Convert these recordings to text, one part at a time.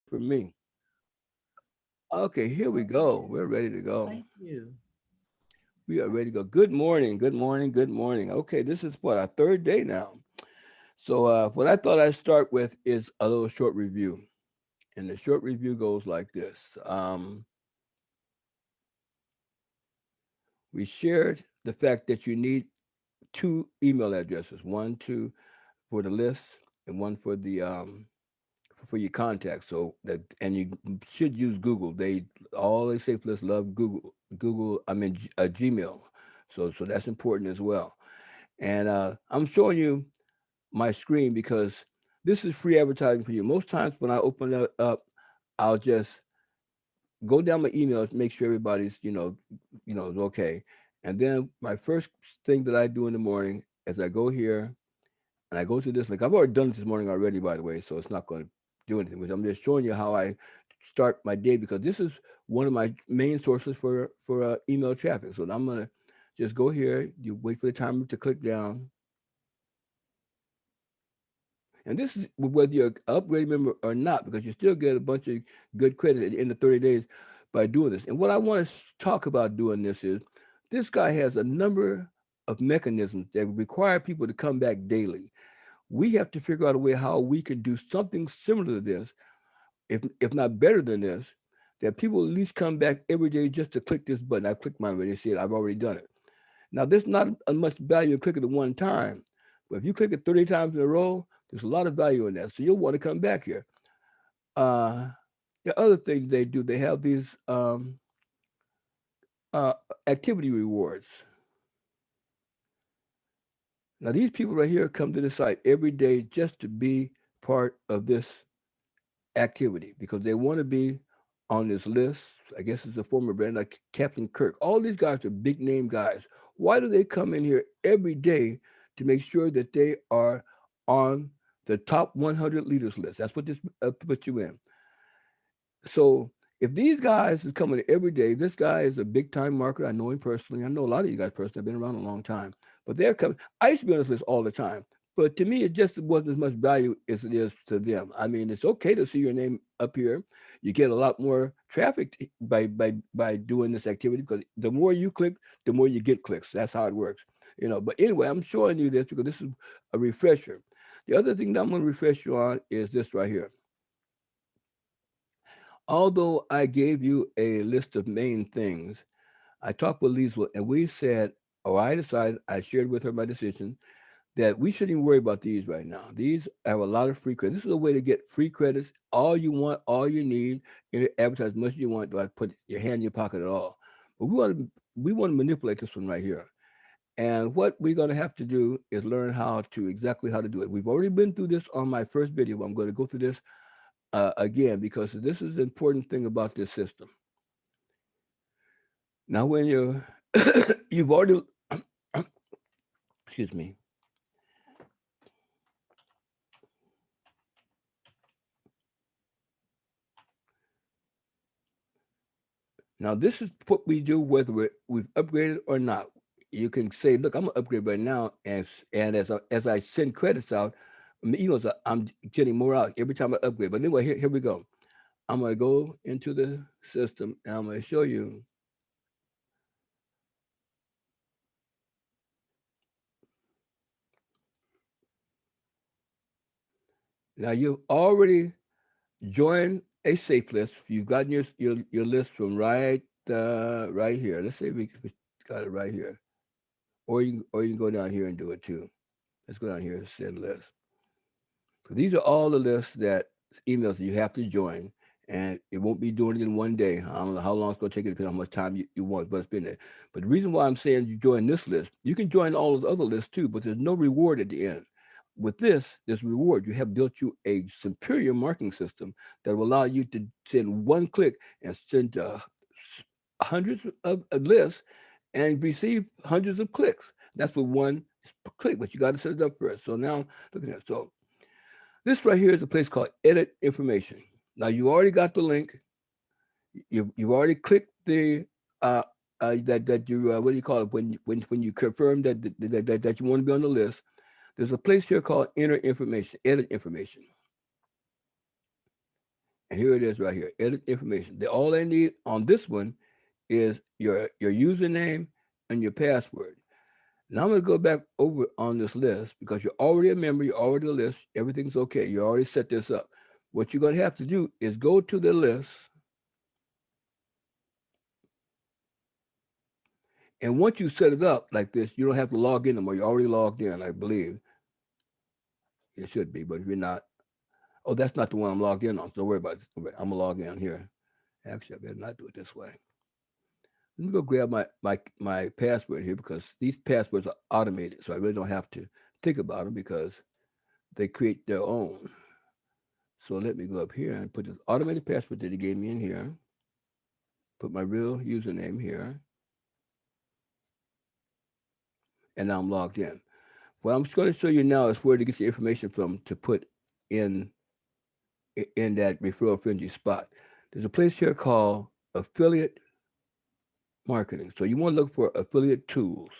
for me. Okay, here we go. We're ready to go. Thank you. We are ready to go. Good morning. Good morning. Good morning. Okay, this is what our third day now. So, what I thought I'd start with is a little short review, and the short review goes like this. We shared the fact that you need two email addresses, one to for the list and one for your contacts. So that and you should use Google. All they say for this love Google. Google. Gmail. So that's important as well. And I'm showing you my screen because this is free advertising for you. Most times when I open it up, I'll just go down my emails, make sure everybody's is okay. And then my first thing that I do in the morning is I go here and I go to this link. I've already done this morning already, by the way, so it's not going to do anything. But I'm just showing you how I start my day because this is one of my main sources for email traffic. So I'm gonna just go here. You wait for the timer to click down, and this is whether you're an upgrade member or not, because you still get a bunch of good credit at the end of 30 days by doing this. And what I want to talk about doing this is this guy has a number of mechanisms that require people to come back daily. We have to figure out a way how we can do something similar to this, if not better than this, that people at least come back every day just to click this button. I clicked mine already. See it? I've already done it. Now, there's not a much value in clicking it one time, but if you click it 30 times in a row, there's a lot of value in that. So you'll want to come back here. Uh, the other thing they do, they have these uh, activity rewards. Now, these people right here come to the site every day just to be part of this activity because they want to be on this list. I guess it's a former brand like Captain Kirk. All these guys are big name guys. Why do they come in here every day to make sure that they are on the top 100 leaders list? That's what this puts you in. So if these guys are coming every day, this guy is a big time marketer. I know him personally. I know a lot of you guys personally. I've been around a long time. But they're coming. I used to be on this list all the time. But to me, it just wasn't as much value as it is to them. I mean, it's okay to see your name up here. You get a lot more traffic by doing this activity because the more you click, the more you get clicks. That's how it works. But anyway, I'm showing you this because this is a refresher. The other thing that I'm going to refresh you on is this right here. Although I gave you a list of main things, I talked with Liesl and we said, or I decided, I shared with her my decision that we shouldn't even worry about these right now. These have a lot of free credits. This is a way to get free credits, all you want, all you need, and advertise as much as you want. Do I put your hand in your pocket at all? But we want to manipulate this one right here. And what we're going to have to do is learn exactly how to do it. We've already been through this on my first video. But I'm going to go through this again because this is the important thing about this system. Now, when you've already, excuse me. Now, this is what we do whether we've upgraded or not. You can say, look, I'm going to upgrade right now. And as I send credits out, I'm getting more out every time I upgrade. But anyway, here we go. I'm going to go into the system and I'm going to show you. Now, you've already joined a safe list. You've gotten your list from right here. Let's say we got it right here. Or you can go down here and do it too. Let's go down here and send list. So these are all the lists that emails that you have to join, and it won't be doing it in one day. I don't know how long it's going to take it, depending on how much time you want, but it's been there. But the reason why I'm saying you join this list, you can join all those other lists too, but there's no reward at the end. With this, there's reward. You have built you a superior marketing system that will allow you to send one click and send hundreds of lists and receive hundreds of clicks. That's with one click, but you got to set it up first. So now, look at that. So this right here is a place called Edit Information. Now you already got the link. You've already clicked the that you what do you call it when you confirm that you want to be on the list. There's a place here called Enter Information, Edit Information. And here it is right here. Edit information. All they need on this one is your username and your password. Now I'm going to go back over on this list because you're already a member, you're already a list, everything's okay. You already set this up. What you're going to have to do is go to the list, and once you set it up like this, you don't have to log in anymore. You're already logged in, I believe. It should be, but if you're not, oh, that's not the one I'm logged in on. So don't worry about it. I'm going to log in here. Actually, I better not do it this way. Let me go grab my password here because these passwords are automated, so I really don't have to think about them because they create their own. So let me go up here and put this automated password that he gave me in here. Put my real username here, and now I'm logged in. What I'm going to show you now is where to get the information from to put in in that referral frenzy spot. There's a place here called affiliate marketing. So you want to look for affiliate tools.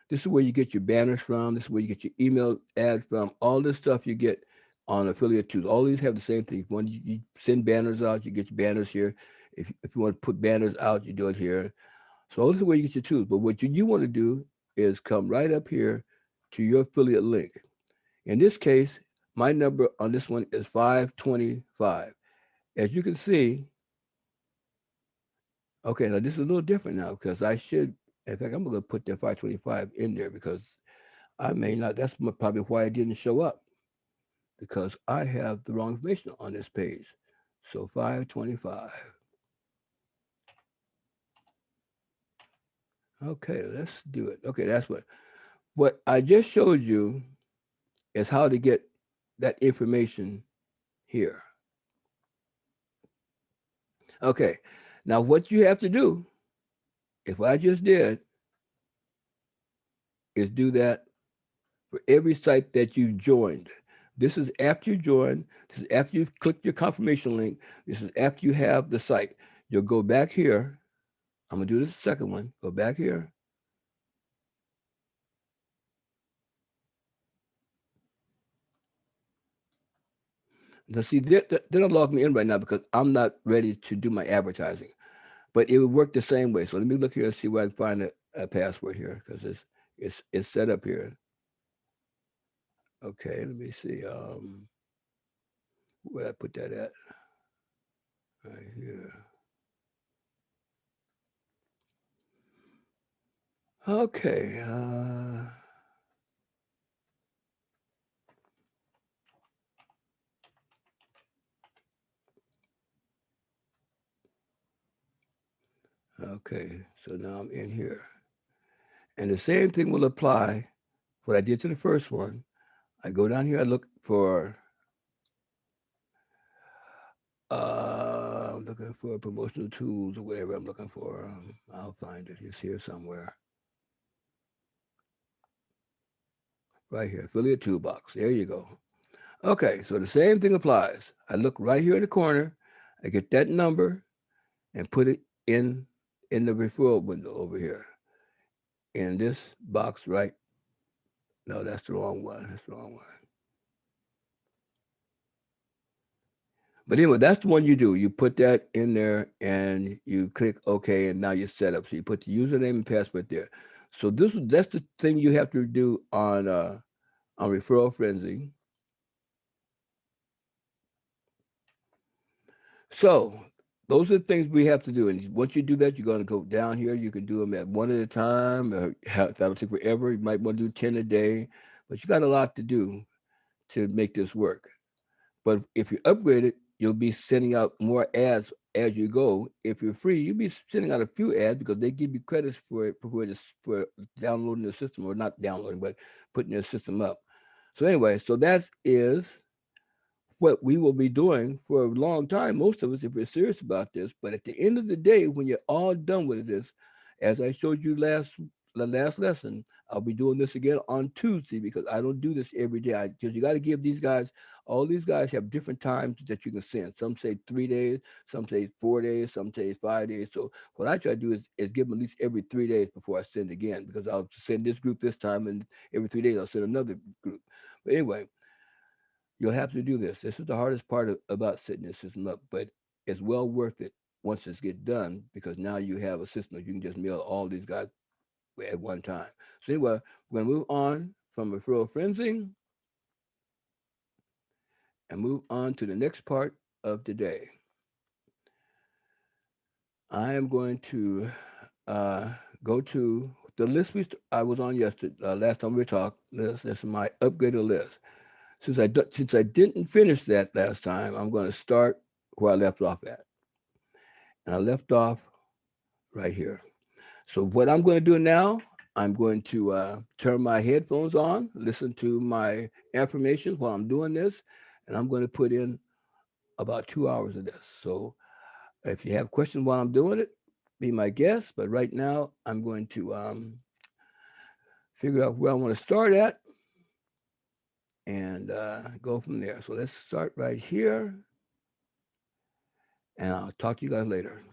This is where you get your banners from. This is where you get your email ads from. All this stuff you get on affiliate tools. All these have the same thing. When you send banners out, you get your banners here. If you want to put banners out, you do it here. So this is where you get your tools. But what you want to do is come right up here to your affiliate link. In this case, my number on this one is 525. As you can see, okay, now this is a little different now because I should, in fact, I'm going to put that 525 in there because I may not, that's probably why it didn't show up because I have the wrong information on this page. So 525. Okay, let's do it. Okay, that's what I just showed you is how to get that information here. Okay, now what you have to do, if I just did, is do that for every site that you joined. This is after you join. This is after you've clicked your confirmation link. This is after you have the site. You'll go back here. I'm going to do this second one. Go back here. Now, see, they don't log me in right now because I'm not ready to do my advertising. But it would work the same way. So let me look here and see where I can find a password here because it's set up here. Okay, let me see. Where I put that at? Right here. Okay. Okay. So now I'm in here. And the same thing will apply. What I did to the first one, I go down here, I look for, I'm looking for promotional tools or whatever I'm looking for. I'll find it. It's here somewhere. Right here, affiliate toolbox. There you go. Okay, so the same thing applies. I look right here in the corner. I get that number and put it in the referral window over here in this box right. No, that's the wrong one. That's the wrong one. But anyway, that's the one you do. You put that in there and you click OK, and now you're set up. So you put the username and password there. So that's the thing you have to do on Referral Frenzy. So those are the things we have to do. And once you do that, you're going to go down here. You can do them at one at a time. That'll take forever. You might want to do 10 a day, but you got a lot to do to make this work. But if you upgrade it, you'll be sending out more ads as you go. If you're free, you'll be sending out a few ads because they give you credits for downloading the system, or not downloading, but putting your system up. So anyway, so that is what we will be doing for a long time, most of us, if we're serious about this. But at the end of the day, when you're all done with this, as I showed you the last lesson, I'll be doing this again on Tuesday because I don't do this every day. Because you got to give these guys, all these guys have different times that you can send. Some say 3 days, some say 4 days, some say 5 days. So what I try to do is give them at least every 3 days before I send again, because I'll send this group this time, and every 3 days I'll send another group. But anyway, you'll have to do this. This is the hardest part about setting this system up, but it's well worth it once it's get done because now you have a system that you can just mail all these guys at one time. So anyway, we're gonna move on from referral frenzy and move on to the next part of the day. I am going to uh, go to the list I was on yesterday. Last time we talked, this is my upgraded list. Since I didn't finish that last time, I'm going to start where I left off at. And I left off right here. So what I'm going to do now, I'm going to turn my headphones on, listen to my affirmations while I'm doing this, and I'm going to put in about 2 hours of this. So if you have questions while I'm doing it, be my guest. But right now, I'm going to figure out where I want to start at and go from there. So let's start right here, and I'll talk to you guys later.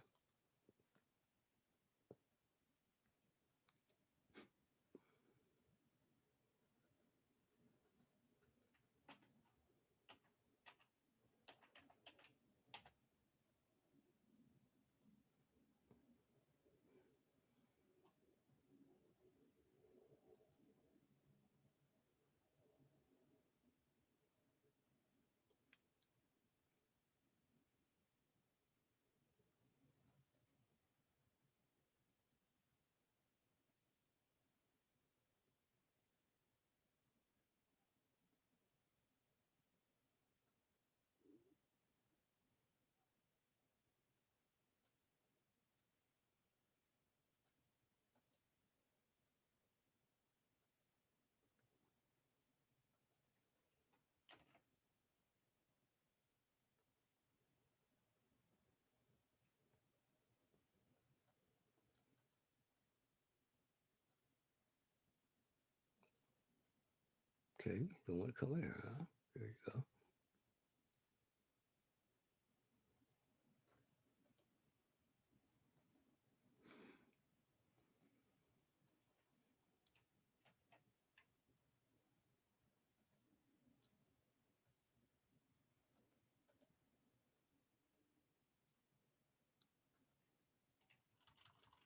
Okay, don't want to come here, huh? There you go.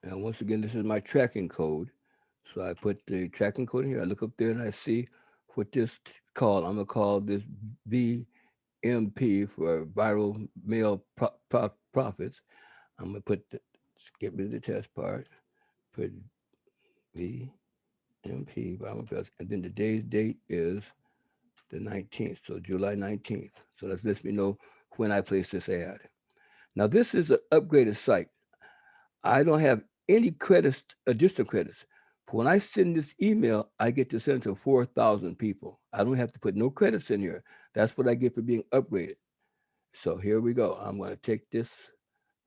And once again, this is my tracking code. So I put the tracking code in here. I look up there and I see what this called. I'm gonna call this VMP for viral mail profits. I'm gonna put get rid of the test part. Put VMP viral profits, and then the day's date is the 19th. So July 19th. So that lets me know when I place this ad. Now this is an upgraded site. I don't have any credits, additional credits. When I send this email, I get to send it to 4,000 people. I don't have to put no credits in here. That's what I get for being upgraded. So here we go. I'm going to take this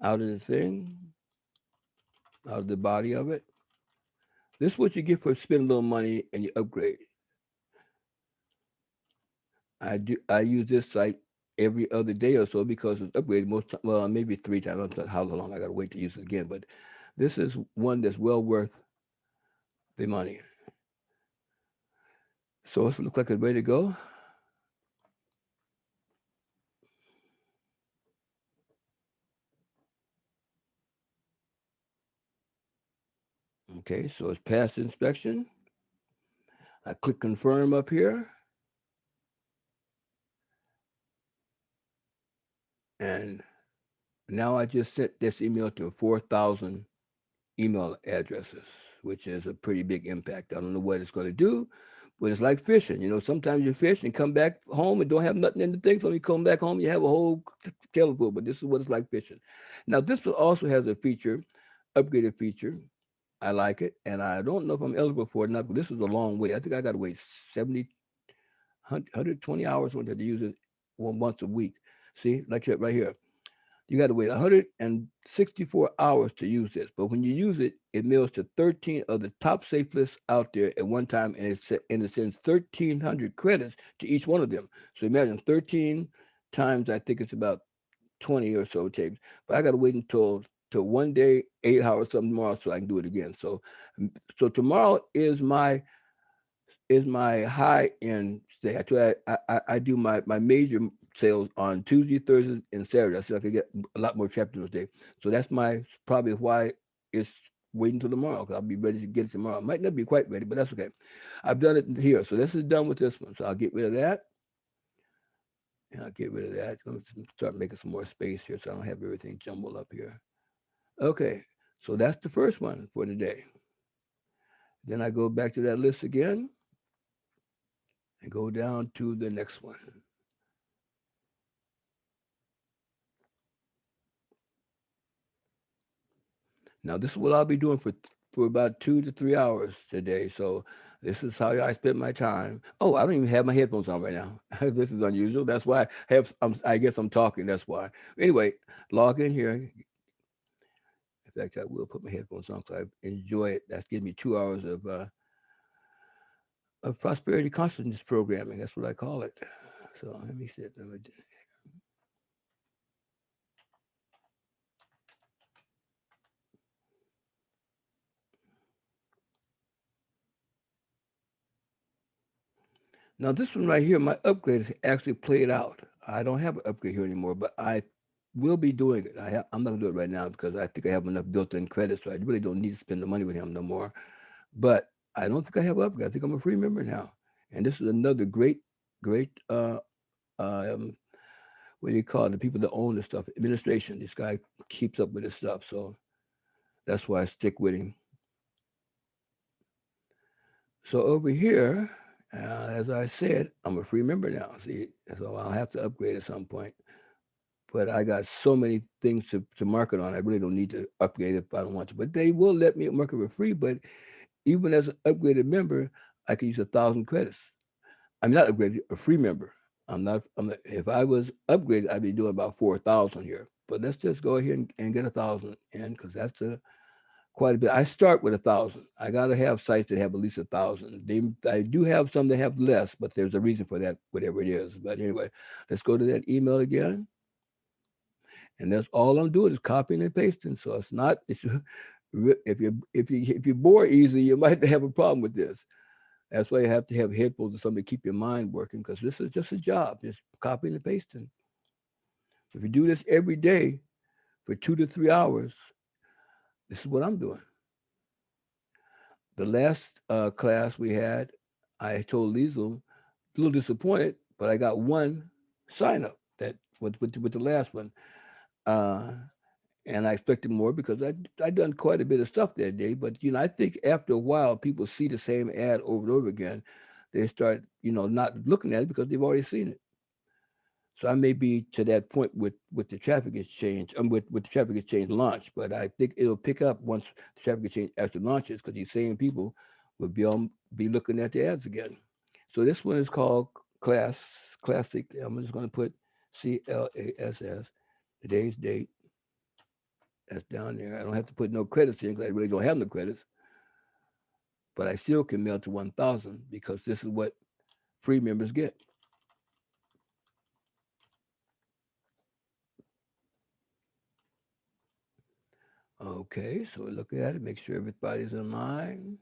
out of the thing, out of the body of it. This is what you get for spending a little money and you upgrade. I use this site every other day or so because it's upgraded well, maybe 3 times. I don't know how long I got to wait to use it again, but this is one that's well worth the money. So it looks like it's ready to go. Okay, so it's passed inspection. I click confirm up here. And now I just sent this email to 4,000 email addresses, which is a pretty big impact. I don't know what it's going to do, but it's like fishing. You know, sometimes you fish and come back home and don't have nothing in the thing. So when you come back home, you have a whole tail full. But this is what it's like fishing. Now, this also has a feature, upgraded feature. I like it. And I don't know if I'm eligible for it or not, but this is a long wait. I think I got to wait 70, 120 hours when to use it once a week. See, like that right here. You got to wait 164 hours to use this. But when you use it, it mails to 13 of the top safe lists out there at one time, and it sends 1,300 credits to each one of them. So imagine 13 times, I think it's about 20 or so tapes. But I got to wait until one day, 8 hours, something tomorrow, so I can do it again. So tomorrow is my high in stay. I try. I do my major sales on Tuesday, Thursday, and Saturday, so I can get a lot more chapters those days. So that's my probably why it's waiting until tomorrow because I'll be ready to get it tomorrow. Might not be quite ready, but that's okay. I've done it here, so this is done with this one. So I'll get rid of that. And I'll get rid of that. I'm gonna start making some more space here so I don't have everything jumbled up here. Okay, so that's the first one for today. Then I go back to that list again and go down to the next one. Now this is what I'll be doing for about 2 to 3 hours today. So this is how I spend my time. Oh, I don't even have my headphones on right now. This is unusual. That's why I guess I'm talking. That's why. Anyway, log in here. In fact, I will put my headphones on so I enjoy it. That's giving me 2 hours of prosperity consciousness programming. That's what I call it. So let me see. Now this one right here, my upgrade is actually played out. I don't have an upgrade here anymore, but I will be doing it. I'm not gonna do it right now because I think I have enough built-in credits, so I really don't need to spend the money with him no more. But I don't think I have an upgrade. I think I'm a free member now, and this is another great um, what do you call it? The people that own the stuff, administration. This guy keeps up with his stuff, so that's why I stick with him. So over here, as I said, I'm a free member now. See, so I'll have to upgrade at some point. But I got so many things to market on. I really don't need to upgrade if I don't want to. But they will let me market for free. But even as an upgraded member, I can use 1,000 credits. I'm not upgraded, a free member. I'm not. If I was upgraded, I'd be doing about 4,000 here. But let's just go ahead and get 1,000 in because that's quite a bit. I start with 1,000. I got to have sites that have at least 1,000. I do have some that have less, but there's a reason for that, whatever it is. But anyway, let's go to that email again. And that's all I'm doing is copying and pasting. So it's not. It's if you bore easily, you might have a problem with this. That's why you have to have headphones or something to keep your mind working because this is just a job, just copying and pasting. So if you do this every day for 2 to 3 hours, this is what I'm doing. The last class we had, I told Liesel, a little disappointed, but I got one sign up that with the last one. Uh, and I expected more because I done quite a bit of stuff that day. But I think after a while, people see the same ad over and over again. They start not looking at it because they've already seen it. So I may be to that point with the traffic exchange, with the traffic exchange launch, but I think it'll pick up once the traffic exchange actually launches because these same people will be looking at the ads again. So this one is called Classic. I'm just going to put CLASS, today's date. That's down there. I don't have to put no credits in because I really don't have no credits. But I still can mail to 1,000 because this is what free members get. Okay, so we look at it, make sure everybody's in line.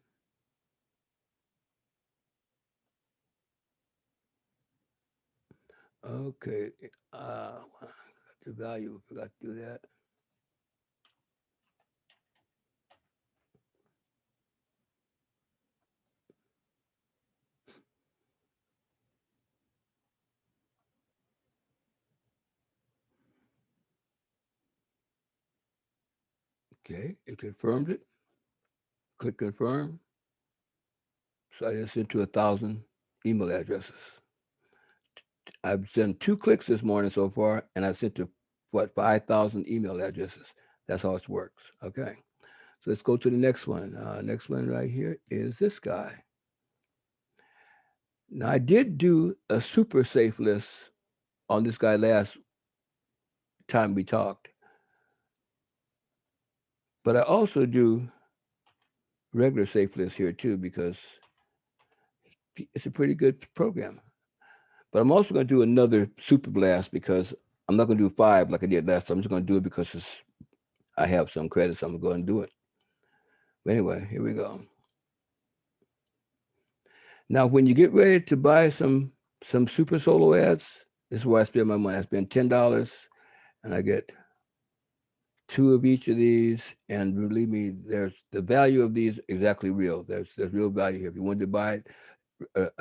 Okay, the value, forgot to do that. Okay, it confirmed it. Click confirm. So I just sent to 1,000 email addresses. I've sent 2 clicks this morning so far, and I sent to 5,000 email addresses. That's how it works. Okay, so let's go to the next one. Next one right here is this guy. Now I did do a super safe list on this guy last time we talked, but I also do regular safe list here too because it's a pretty good program. But I'm also going to do another super blast because I'm not going to do 5 like I did last time. I'm just going to do it because I have some credits. I'm going to do it. But anyway, here we go. Now, when you get ready to buy some some super solo ads. This is where I spend my money. I spend $10 and I get two of each of these. And believe me, there's the value of these exactly real. There's real value here. If you want to buy it,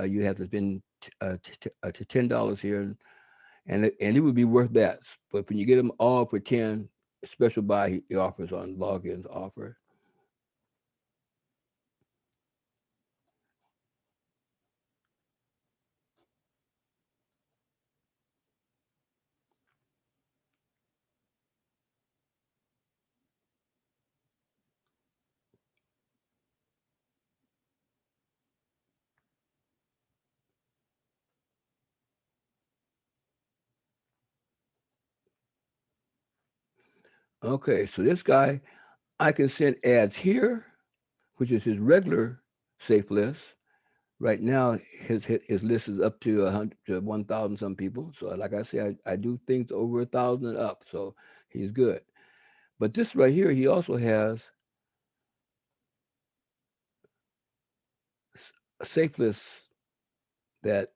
you have to spend $10 here, and it would be worth that. But when you get them all for 10, special buy he offers on logins offer. Okay, so this guy, I can send ads here, which is his regular safe list. Right now, his list is up to 100 to 1,000 some people. So, like I say, I do things over 1,000 and up. So he's good. But this right here, he also has safe lists that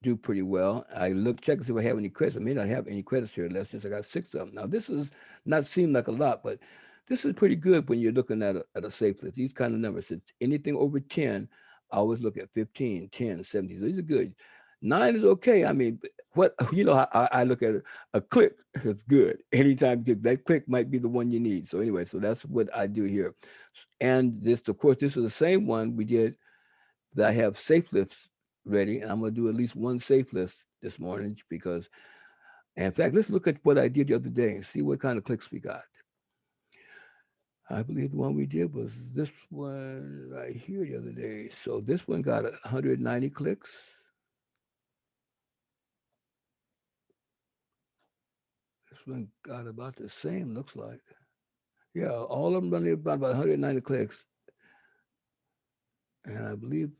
do pretty well. I check to see if I have any credits. I may not have any credits here. Let's just I got 6 of them. Now this is not seem like a lot, but this is pretty good when you're looking at a safe list. These kind of numbers, it's anything over 10, I always look at 15, 10, 17. These are good. 9 is okay. I mean, what I look at a click is good. Anytime that click might be the one you need. So anyway, so that's what I do here. And this, of course, this is the same one we did that I have safe lifts ready. I'm going to do at least one safe list this morning because, and in fact, let's look at what I did the other day and see what kind of clicks we got. I believe the one we did was this one right here the other day. So this one got 190 clicks. This one got about the same, looks like. Yeah, all of them running about 190 clicks. And I believe,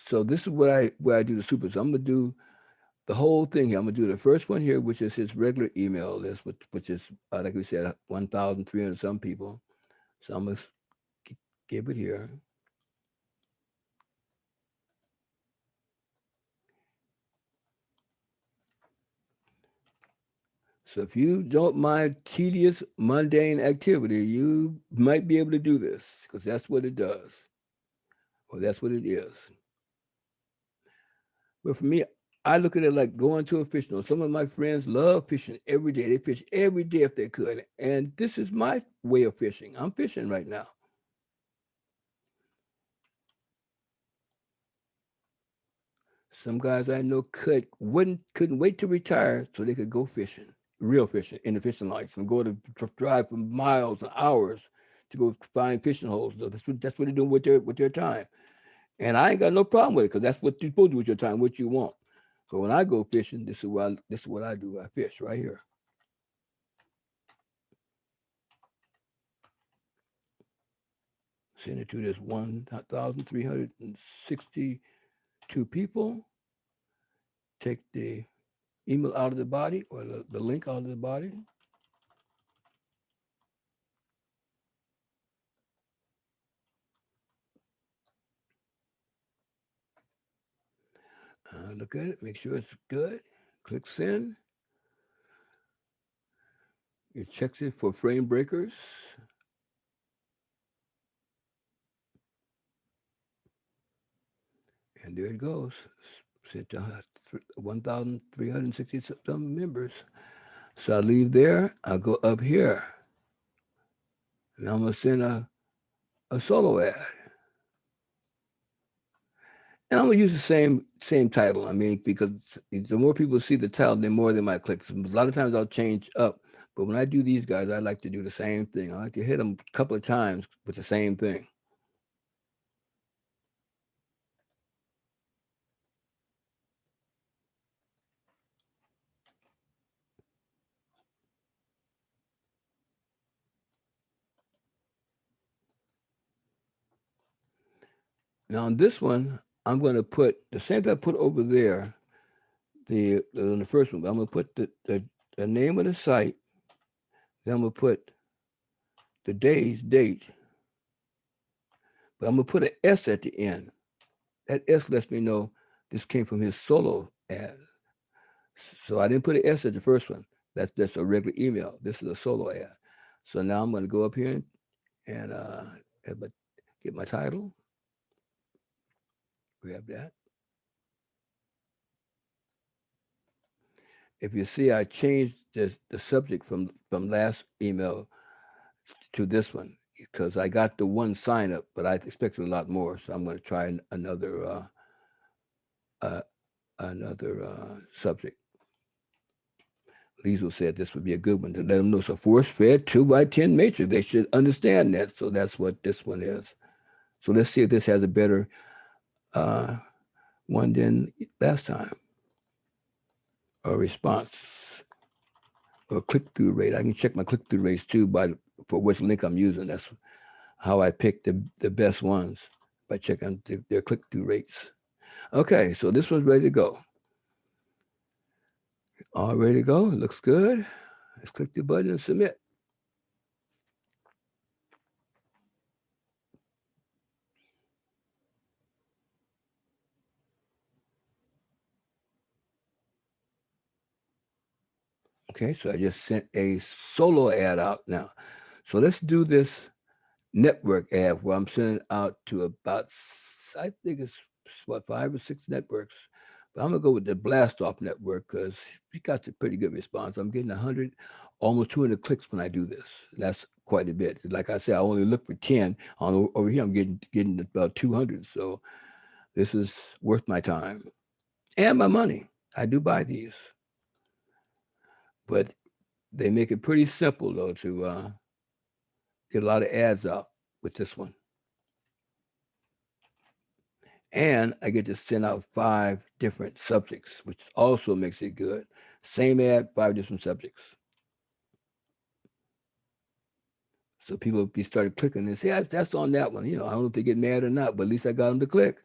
so this is where I do the super. So I'm going to do the whole thing here. I'm gonna do the first one here, which is his regular email list, which is like we said, 1,300 some people. So I'm gonna give it here. So if you don't mind tedious, mundane activity, you might be able to do this because that's what it does, or that's what it is. But for me, I look at it like going to a fishing. Some of my friends love fishing every day. They fish every day if they could, and this is my way of fishing. I'm fishing right now. Some guys I know couldn't wait to retire so they could go fishing, real fishing in the fishing lights, and go to drive for miles and hours to go find fishing holes. So that's what they're doing with their time, and I ain't got no problem with it because that's what you're supposed to do with your time, what you want. So when I go fishing, this is what I do. I fish right here. Send it to this 1,362 people. Take the email out of the body or the link out of the body. Look at it, make sure it's good. Click send. It checks it for frame breakers. And there it goes. Sent to 1,360 some members. So I leave there. I go up here. And I'm going to send a solo ad. And I'm going to use the same title. I mean, because the more people see the title, the more they might click. So a lot of times I'll change up. But when I do these guys, I like to do the same thing. I like to hit them a couple of times with the same thing. Now on this one, I'm going to put the same thing I put over there. On the first one, I'm going to put the name of the site. Then I'm going to put the day's date. but I'm gonna put an S at the end. That S lets me know this came from his solo ad. So I didn't put an S at the first one. That's just a regular email. This is a solo ad. So now I'm going to go up here and get my title. Grab that. If you see, I changed the subject from last email to this one because I got the one sign up, but I expected a lot more. So I'm going to try uh, another subject. Liesel said this would be a good one to let them know it's a force-fed 2x10 matrix. They should understand that. So that's what this one is. So let's see if this has a better uh, one than last time. Or response or click-through rate. I can check my click-through rates too for which link I'm using. That's how I pick the best ones by checking their click-through rates. Okay, so this one's ready to go. All ready to go. It looks good. Let's click the button and submit. Okay, so I just sent a solo ad out now. So let's do this network ad where I'm sending out to about, I think it's what, 5 or 6 networks. But I'm gonna go with the blast off network because we got a pretty good response. I'm getting 100, almost 200 clicks when I do this. That's quite a bit. Like I said, I only look for 10. Over here, I'm getting about 200. So this is worth my time and my money. I do buy these, but they make it pretty simple though to get a lot of ads out with this one. And I get to send out 5 different subjects, which also makes it good. Same ad, 5 different subjects. So people be started clicking and say, yeah, that's on that one. I don't know if they get mad or not, but at least I got them to click.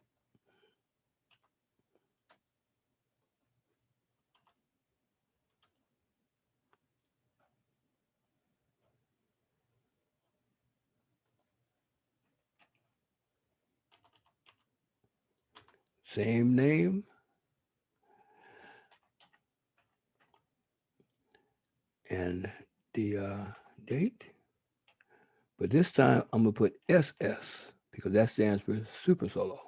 Same name and the date. But this time I'm going to put SS because that stands for Super Solo.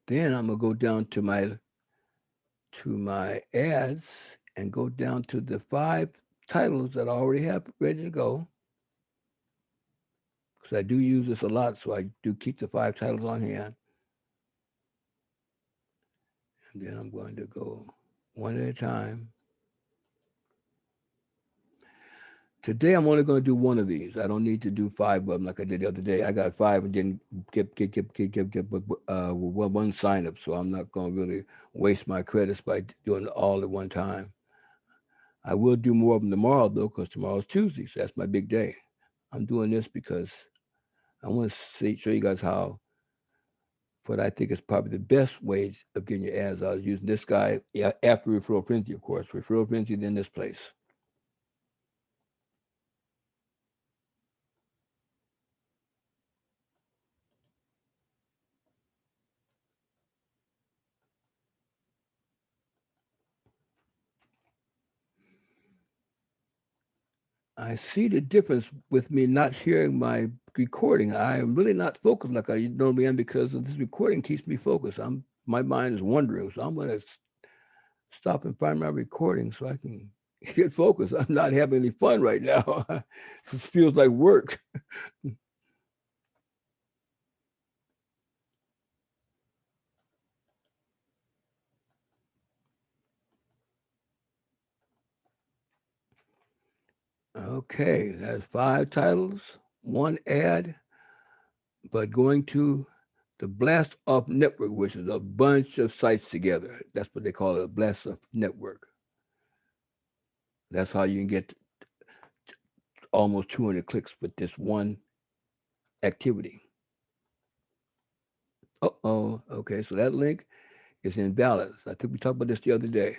Then I'm going to go down to my ads and go down to the 5 titles that I already have ready to go. Because I do use this a lot, so I do keep the 5 titles on hand. And then I'm going to go one at a time. Today I'm only going to do one of these. I don't need to do 5 of them like I did the other day. I got 5 and didn't get one sign up, so I'm not going to really waste my credits by doing it all at one time. I will do more of them tomorrow though, because tomorrow's Tuesday, so that's my big day. I'm doing this because I want to show you guys how. What I think is probably the best ways of getting your ads out is using this guy after Referral Frenzy, of course. Referral Frenzy, then this place. I see the difference with me not hearing my recording. I am really not focused like I normally am because of this recording keeps me focused. My mind is wandering, so I'm going to stop and find my recording so I can get focused. I'm not having any fun right now. This feels like work. Okay, that's 5 titles, 1 ad, but going to the Blast Off Network, which is a bunch of sites together. That's what they call it, a Blast Off Network. That's how you can get almost 200 clicks with this one activity. Uh-oh. Okay, so that link is invalid. I think we talked about this the other day.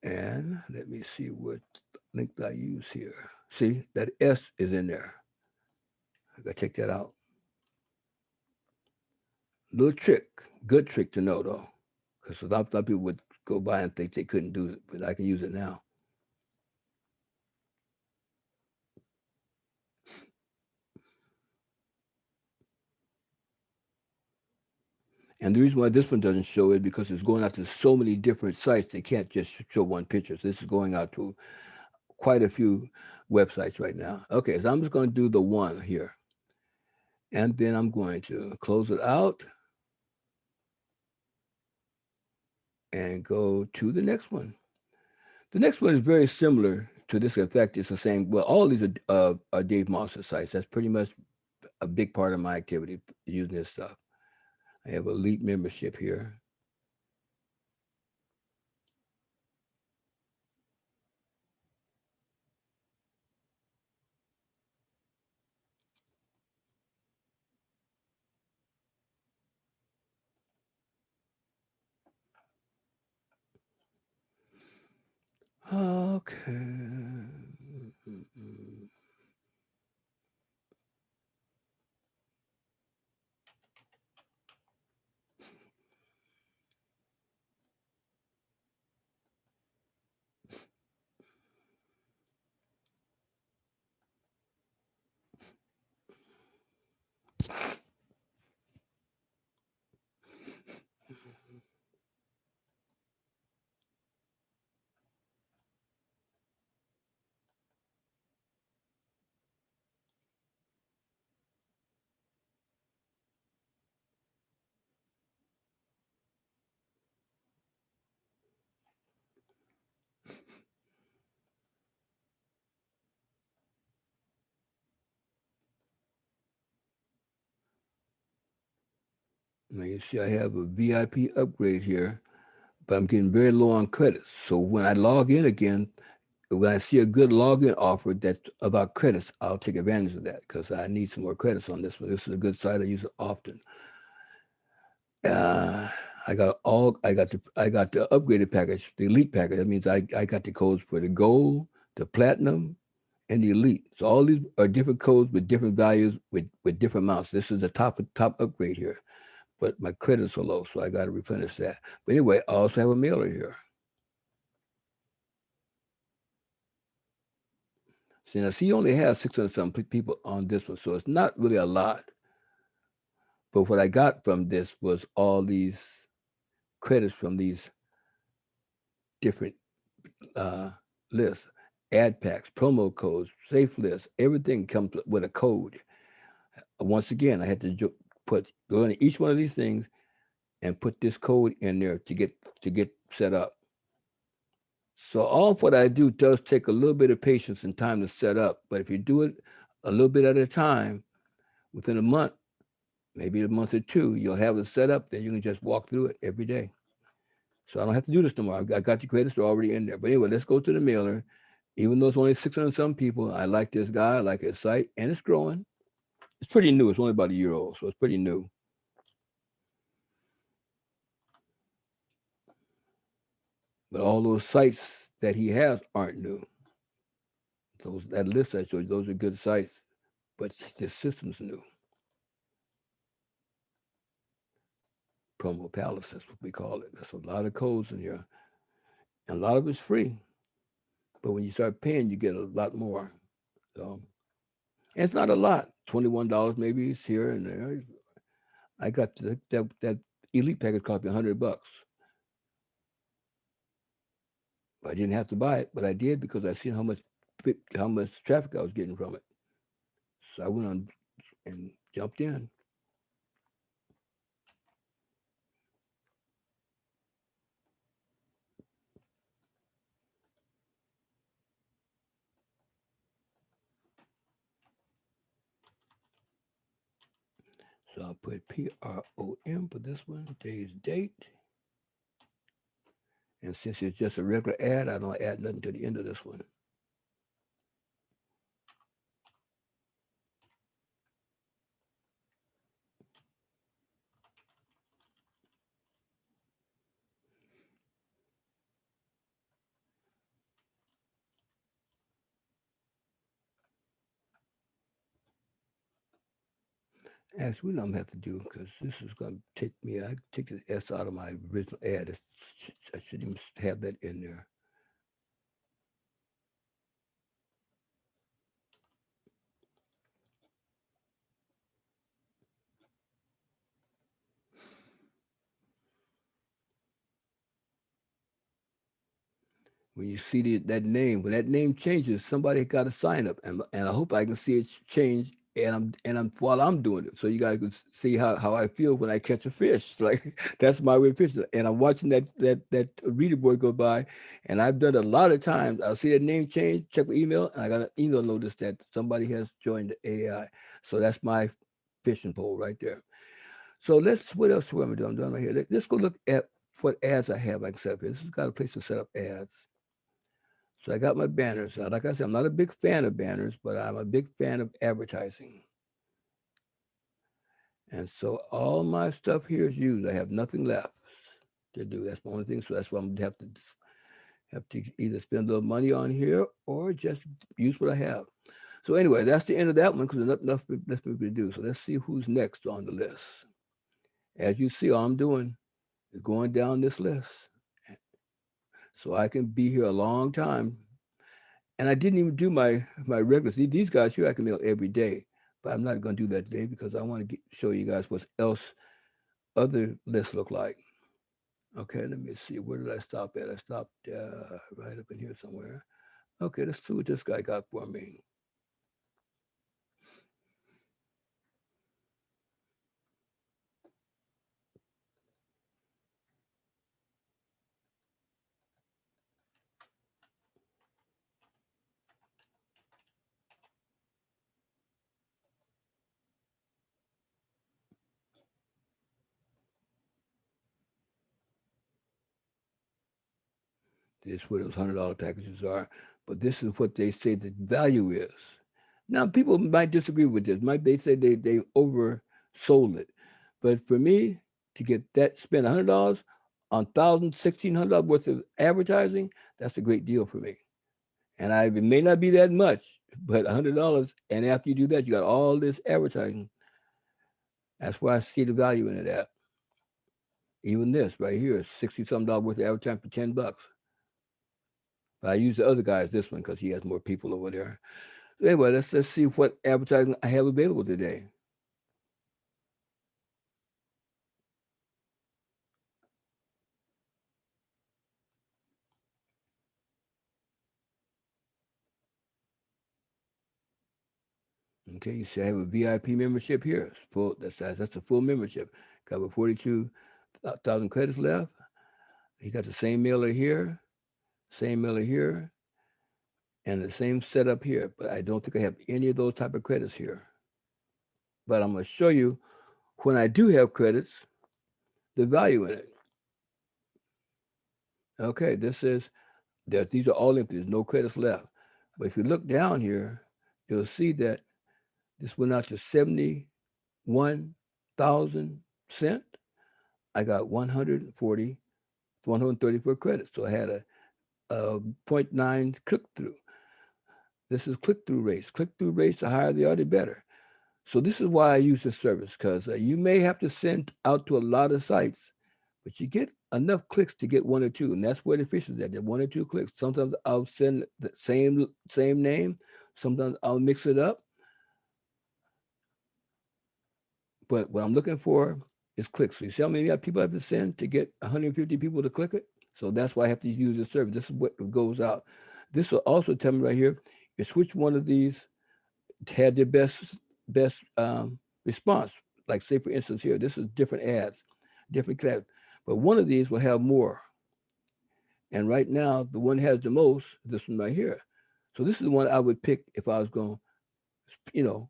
And let me see what link I use here. See, that S is in there. I gotta take that out. Little trick, good trick to know though, because a lot of people would go by and think they couldn't do it, but I can use it now. And the reason why this one doesn't show it because it's going out to so many different sites. They can't just show one picture. So this is going out to quite a few websites right now. Okay, so I'm just going to do the one here. And then I'm going to close it out and go to the next one. The next one is very similar to this. In fact, it's the same. Well, all these are Dave Monster sites. That's pretty much a big part of my activity using this stuff. I have elite membership here. Okay. Now you see I have a VIP upgrade here, but I'm getting very low on credits. So when I log in again, when I see a good login offer that's about credits, I'll take advantage of that because I need some more credits on this one. This is a good site. I use it often. Uh, I got the upgraded package, the elite package. That means I got the codes for the gold, the platinum, and the elite. So all these are different codes with different values with different amounts. This is the top upgrade here, but my credits are low, so I got to replenish that. But anyway, I also have a mailer here. See, now, he only has 600 some people on this one, so it's not really a lot. But what I got from this was all these credits from these different uh, lists, ad packs, promo codes, safe lists. Everything comes with a code. Once again, I had to go into each one of these things and put this code in there to get set up. So all of what I do does take a little bit of patience and time to set up. But if you do it a little bit at a time, within a month, maybe a month or two, you'll have it set up. Then you can just walk through it every day. So I don't have to do this no more. I got the credits; they're already in there. But anyway, let's go to the mailer. Even though it's only 600 some people, I like this guy. I like his site, and it's growing. It's pretty new. It's only about a year old, so it's pretty new. But all those sites that he has aren't new. Those that list I showed you, those are good sites, but the system's new. Promo Palace, that's what we call it. There's a lot of codes in here, and a lot of it's free. But when you start paying, you get a lot more. So, and it's not a lot. $21 maybe it's here and there. I got that elite package cost me $100. I didn't have to buy it, but I did because I seen how much traffic I was getting from it. So I went on and jumped in. So I'll put PROM for this one, today's date. And since it's just a regular ad, I don't add nothing to the end of this one. Actually, what I'm gonna have to do because this is gonna take me. I take the S out of my original ad. I shouldn't even have that in there. When you see that name, when that name changes, somebody got to sign up, and I hope I can see it change. And I'm while I'm doing it, so you guys can see how I feel when I catch a fish. Like that's my way of fishing. And I'm watching that reader board go by, and I've done it a lot of times. I'll see that name change, check the email, and I got an email notice that somebody has joined the AI. So that's my fishing pole right there. So what else am I doing? I'm doing right here. Let's go look at what ads I have. Like I said, this has got a place to set up ads. So I got my banners. Now, like I said, I'm not a big fan of banners, but I'm a big fan of advertising. And so all my stuff here is used. I have nothing left to do. That's the only thing. So that's why I'm gonna have to either spend a little money on here or just use what I have. So anyway, that's the end of that one because there's nothing left for me to do. So let's see who's next on the list. As you see, all I'm doing is going down this list. So I can be here a long time. And I didn't even do my regular. See, these guys here I can mail every day, but I'm not going to do that today because I want to show you guys what else other lists look like. Okay, let me see. Where did I stop at? I stopped right up in here somewhere. Okay, let's see what this guy got for me. This is what those $100 packages are, but this is what they say the value is. Now, people might disagree with this. Might they say they oversold it, but for me to get that spend $100 on thousand, $1,600 worth of advertising, that's a great deal for me. And it may not be that much, but $100, and after you do that, you got all this advertising. That's why I see the value in it at. Even this right here is 60 something dollars worth of advertising for $10. But I use the other guy's this one because he has more people over there. So anyway, let's see what advertising I have available today. Okay, you see I have a VIP membership here. It's full. That's a full membership. Got about 42,000 credits left. He got the same mailer here, and the same setup here. But I don't think I have any of those type of credits here. But I'm going to show you when I do have credits, the value in it. Okay, this is that these are all empty. There's no credits left. But if you look down here, you'll see that this went out to 71,000 cents. I got 134 credits. So I had a zero point 0.9 click through. This is click through rates. Click through rates, the higher they are, the better. So this is why I use this service because you may have to send out to a lot of sites, but you get enough clicks to get one or two, and that's where the fish is at. That one or two clicks. Sometimes I'll send the same name. Sometimes I'll mix it up. But what I'm looking for is clicks. So you see how many people I have to send to get 150 people to click it? So that's why I have to use this service. This is what goes out. This will also tell me right here is which one of these had the best response. Like say for instance here, this is different ads, different class, but one of these will have more. And right now, the one that has the most, this one right here. So this is the one I would pick if I was going, you know,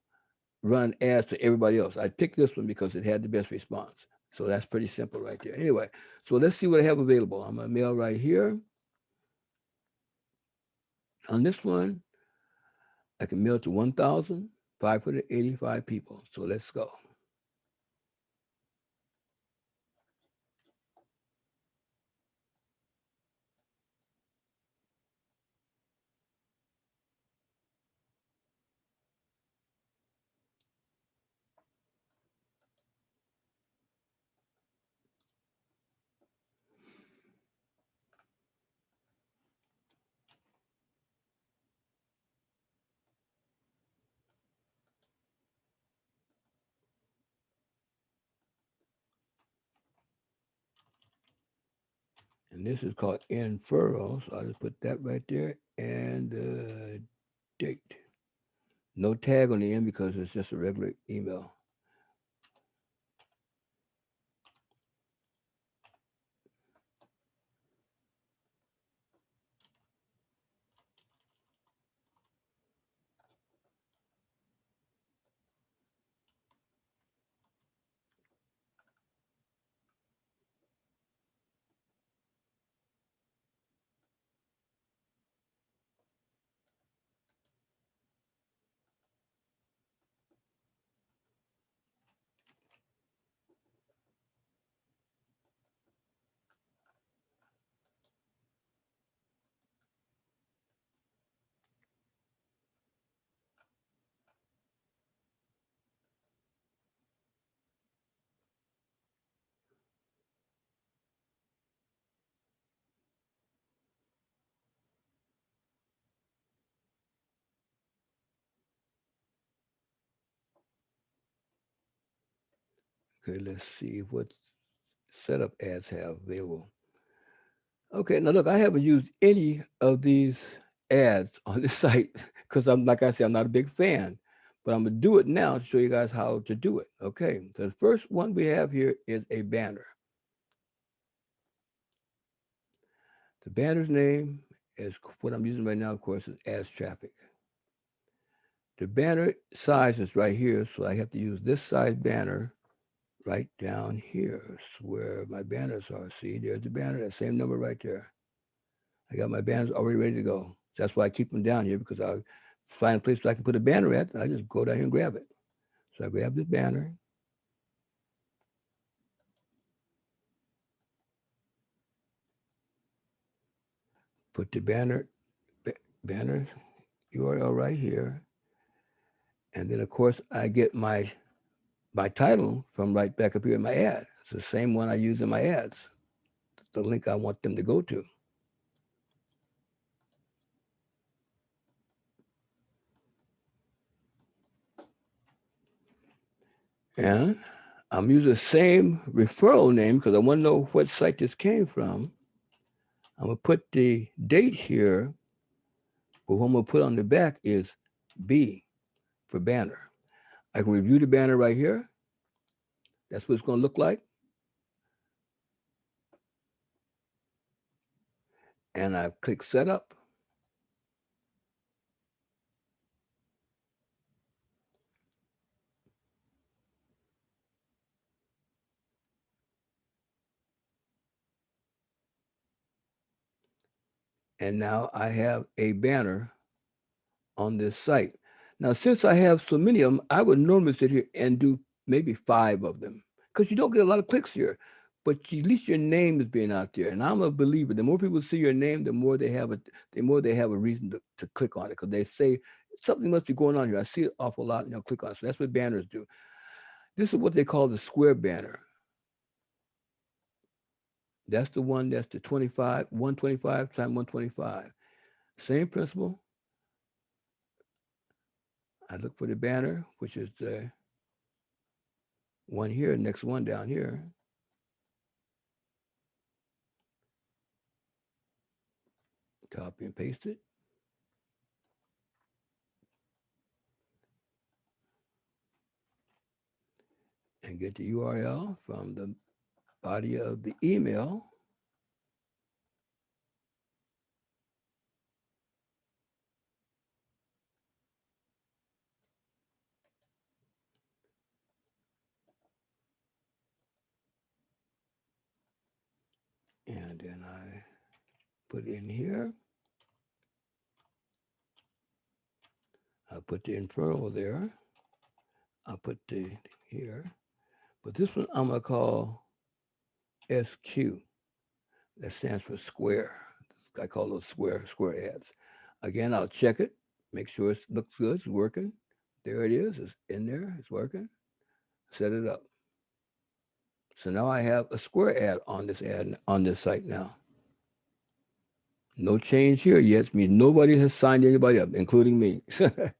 run ads to everybody else. I'd pick this one because it had the best response. So that's pretty simple right there. Anyway, so let's see what I have available. I'm gonna mail right here. On this one, I can mail to 1,585 people. So let's go. And this is called inferral. So I'll just put that right there and date. No tag on the end because it's just a regular email. Okay, let's see what setup ads have available. Okay, now look, I haven't used any of these ads on this site because I'm, like I said, I'm not a big fan, but I'm gonna do it now to show you guys how to do it. Okay, so the first one we have here is a banner. The banner's name is what I'm using right now, of course, is ads traffic. The banner size is right here, so I have to use this size banner right down here. It's where my banners are. See, there's the banner, that same number right there. I got my banners already ready to go. That's why I keep them down here because I find a place where I can put a banner at. And I just go down here and grab it. So I grab this banner, put the banner URL right here, and then of course I get my title from right back up here in my ad. It's the same one I use in my ads. It's the link I want them to go to. And I'm using the same referral name because I want to know what site this came from. I'm going to put the date here, but what I'm going to put on the back is B for banner. I can review the banner right here. That's what it's going to look like. And I click setup. And now I have a banner on this site. Now, since I have so many of them, I would normally sit here and do maybe 5 of them because you don't get a lot of clicks here. But at least your name is being out there, and I'm a believer. The more people see your name, the more they have a reason to click on it because they say something must be going on here. I see it awful lot, and they'll click on it. So that's what banners do. This is what they call the square banner. That's the one that's the 125 times 125. Same principle. I look for the banner, which is the one here, next one down here. Copy and paste it. And get the URL from the body of the email. And then I put it in here. I'll put the inferno there. I'll put the here. But this one I'm going to call SQ. That stands for square. I call those square ads. Again, I'll check it, make sure it looks good, it's working. There it is. It's in there. It's working. Set it up. So now I have a square ad on this site now. No change here yet. It means nobody has signed anybody up, including me. But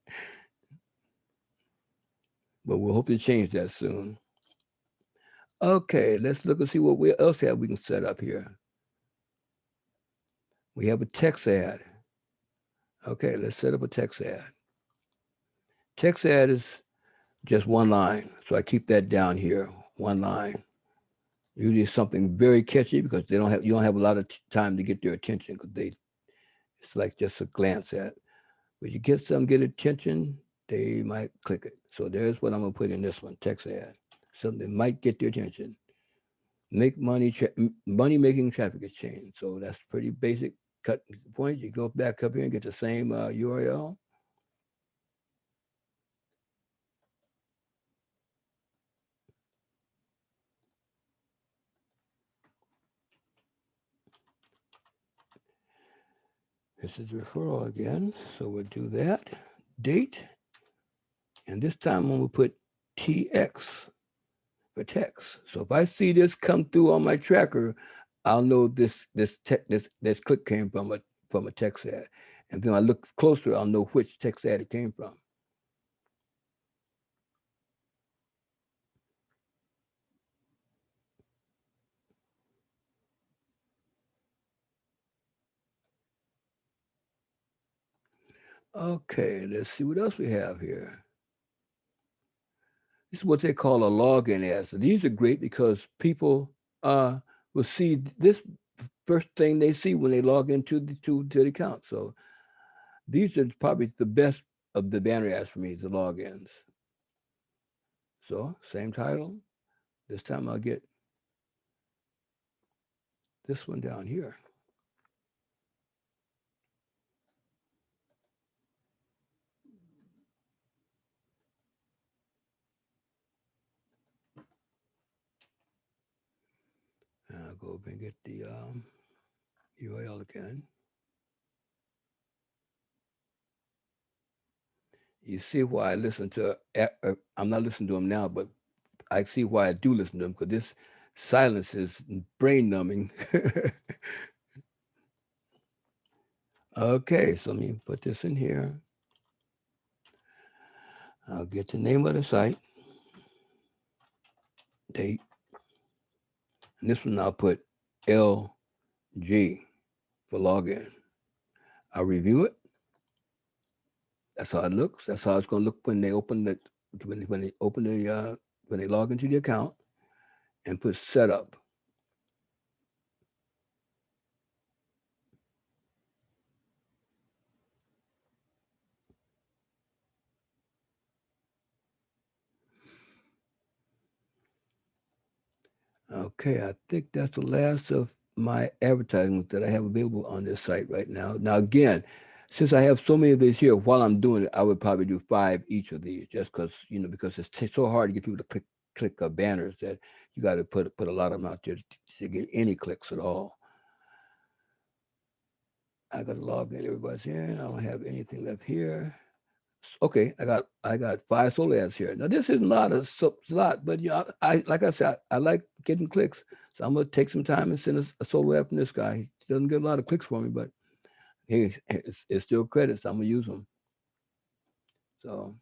we'll hope to change that soon. Okay, let's look and see what else we can set up here. We have a text ad. Okay, let's set up a text ad. Text ad is just one line. So I keep that down here, one line. Usually something very catchy because you don't have a lot of time to get their attention because it's like just a glance at. But you get attention, they might click it. So there's what I'm gonna put in this one, text ad. Something that might get their attention. Make money, money making traffic exchange. So that's pretty basic. Cut point. You go back up here and get the same URL. This is referral again. So we'll do that. Date. And this time I'm going to put TX for text. So if I see this come through on my tracker, I'll know this click came from a text ad. And then I look closer, I'll know which text ad it came from. Okay, let's see what else we have here. This is what they call a login ad. So these are great because people will see this first thing they see when they log into to the account. So these are probably the best of the banner ads for me, the logins. So same title. This time I'll get this one down here. And I'll go over and get the URL again. You see why I listen to, I'm not listening to them now, but I see why I do listen to them because this silence is brain numbing. Okay, so let me put this in here. I'll get the name of the site, date, and this one I'll put LG for login. I'll review it. That's how it looks. That's how it's going to look when they open the when they log into the account and put setup. Okay, I think that's the last of my advertisements that I have available on this site right now. Now, again, since I have so many of these here, while I'm doing it, I would probably do 5 each of these, just because it's so hard to get people to click banners that you got to put a lot of them out there to get any clicks at all. I got to log in. Everybody's here. I don't have anything left here. Okay, I got 5 solo ads here. Now this is not a lot, but I like I said, I like getting clicks, so I'm gonna take some time and send a solo ad from this guy. He doesn't get a lot of clicks for me, but it's still credits. I'm gonna use them. So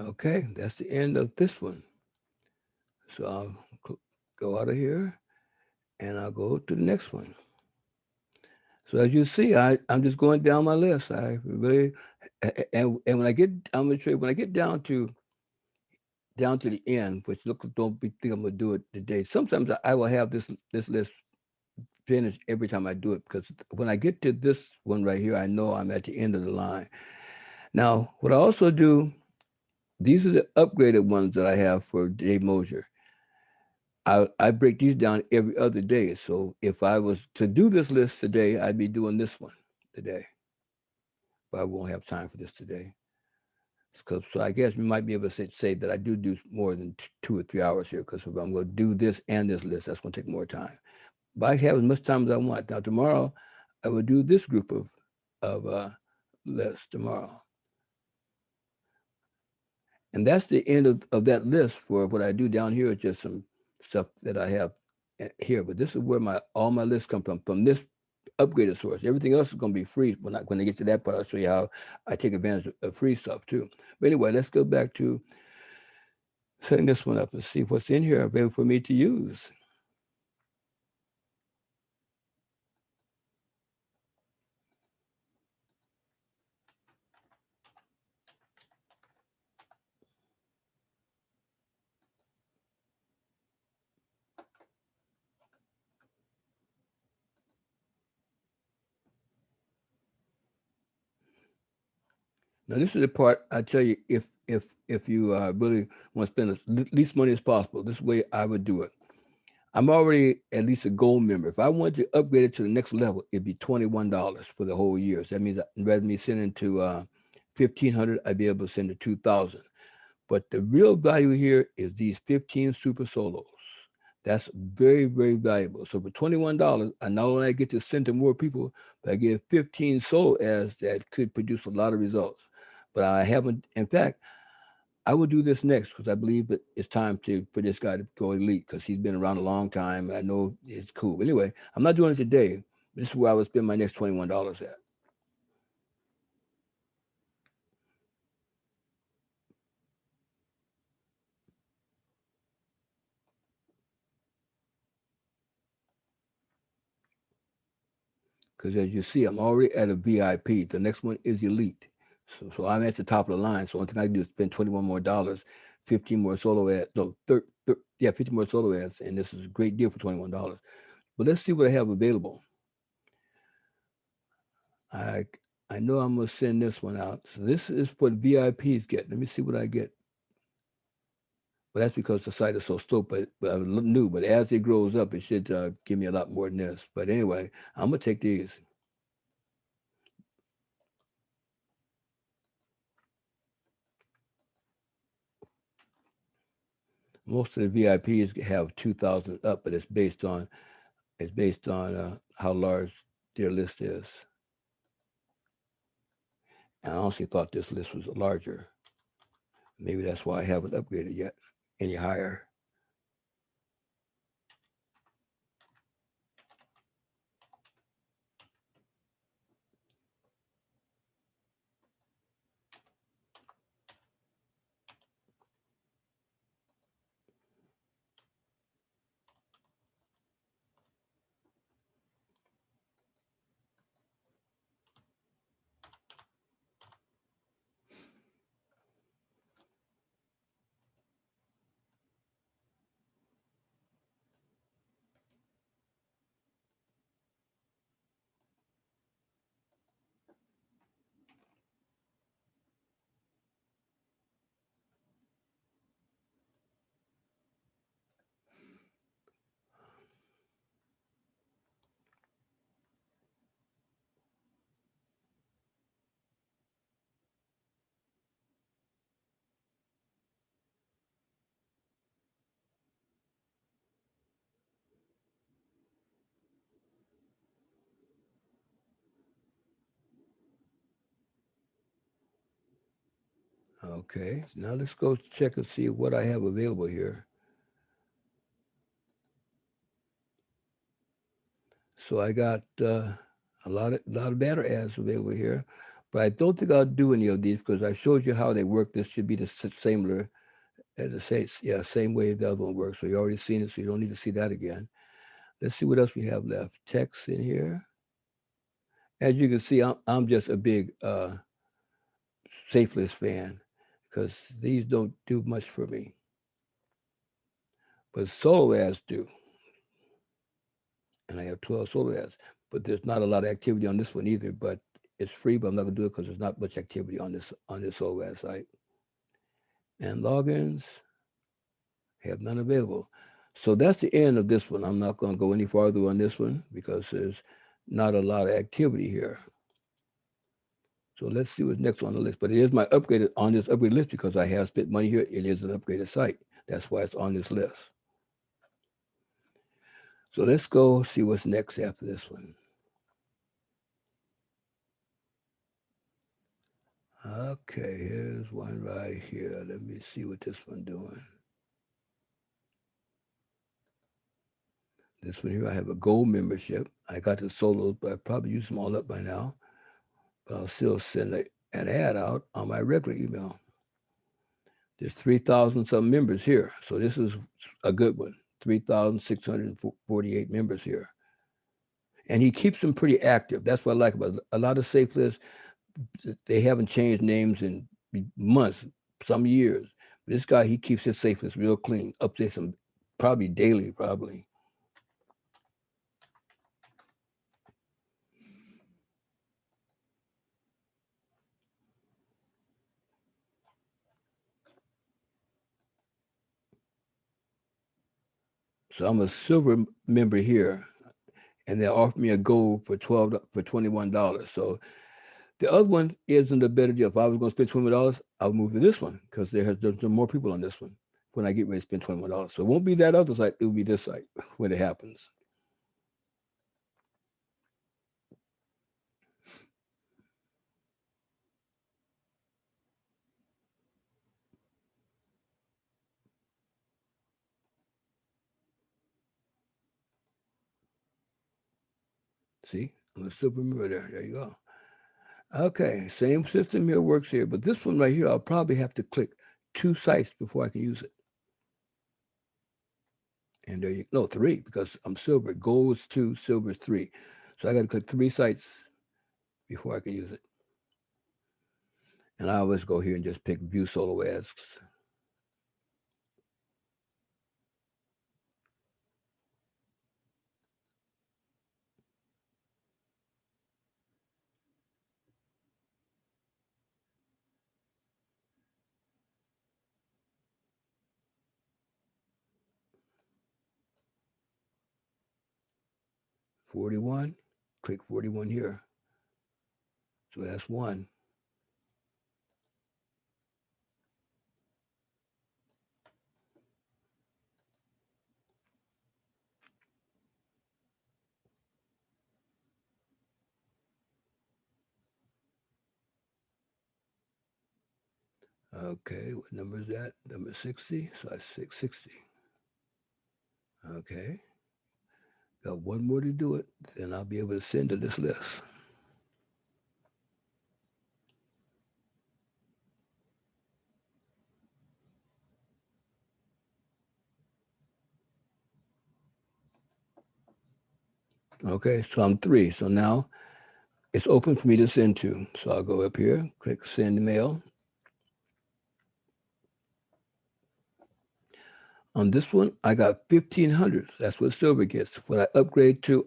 Okay, that's the end of this one. So I'll go out of here and I'll go to the next one. So as you see, I'm just going down my list. I really, and when I get, I'm gonna show you when I get down to the end, which look, don't be think I'm gonna do it today. Sometimes I will have this list finished every time I do it because when I get to this one right here, I know I'm at the end of the line. Now, what I also do, these are the upgraded ones that I have for Dave Mosier. I break these down every other day. So if I was to do this list today, I'd be doing this one today. But I won't have time for this today. So I guess we might be able to say that I do more than 2 or 3 hours here because if I'm going to do this and this list, that's going to take more time. But I have as much time as I want. Now tomorrow, I will do this group of lists tomorrow, and that's the end of that list. For what I do down here is just some stuff that I have here. But this is where my all my lists come from this upgraded source. Everything else is going to be free. When I get to that part, I'll show you how I take advantage of free stuff too. But anyway, let's go back to setting this one up and see what's in here available for me to use. Now, this is the part I tell you if you really want to spend as least money as possible. This way I would do it. I'm already at least a gold member. If I wanted to upgrade it to the next level, it'd be $21 for the whole year. So that means rather than me sending to 1,500, I'd be able to send to 2,000. But the real value here is these 15 super solos. That's very, very valuable. So for $21, I not only get to send to more people, but I get 15 solo ads that could produce a lot of results. But I haven't, in fact, I will do this next because I believe that it's time for this guy to go elite because he's been around a long time. I know it's cool. But anyway, I'm not doing it today. This is where I would spend my next $21 at. Because as you see, I'm already at a VIP. The next one is elite. So I'm at the top of the line. So one thing I can do is spend 21 more dollars, 15 more solo ads. No, 50 more solo ads. And this is a great deal for $21. But let's see what I have available. I I know I'm gonna send this one out. So this is what VIPs get. Let me see what I get. Well, that's because the site is so slow, but new. But as it grows up, it should give me a lot more than this. But anyway, I'm gonna take these. Most of the VIPs have 2,000 up, but it's based on how large their list is. And I honestly thought this list was larger. Maybe that's why I haven't upgraded yet any higher. Okay, so now let's go check and see what I have available here. So I got a lot of banner ads available here, But I don't think I'll do any of these because I showed you how they work. This should be the similar, the same way the other one works. So you already seen it, so you don't need to see that again. Let's see what else we have left. Text in here. As you can see, I'm just a big safe list fan because these don't do much for me. But solo ads do. And I have 12 solo ads. But there's not a lot of activity on this one either. But it's free, but I'm not gonna do it because there's not much activity on this solo ad site. And logins have none available. So that's the end of this one. I'm not gonna go any farther on this one because there's not a lot of activity here. So let's see what's next on the list. But it is my upgraded on this upgraded list because I have spent money here. It is an upgraded site. That's why it's on this list. So let's go see what's next after this one. Okay, here's one right here. Let me see what this one doing. This one here, I have a gold membership. I got the solos, but I probably used them all up by now. But I'll still send an ad out on my regular email. There's 3,000 some members here. So this is a good one. 3,648 members here. And he keeps them pretty active. That's what I like about it. A lot of safe lists, they haven't changed names in months, some years. This guy, he keeps his safe list real clean, updates them probably daily, probably. So I'm a silver member here, and they offered me a gold for $21. So the other one isn't a better deal. If I was going to spend $21, I'll move to this one because there's more people on this one when I get ready to spend $21. So it won't be that other site; it will be this site when it happens. See, I'm a silver member there. There you go. Okay, same system here works here, but this one right here, I'll probably have to click 2 sites before I can use it. And there you no 3 because I'm silver. Gold is 2, silver is 3. So I got to click 3 sites before I can use it. And I always go here and just pick view solo ads. $41. Click 41 here. So that's 1. Okay, what number is that? Number 60. So that's 660. Okay. Got one more to do it, then I'll be able to send to this list. Okay, so I'm 3. So now it's open for me to send to. So I'll go up here, click send mail. On this one, I got 1,500. That's what silver gets. When I upgrade to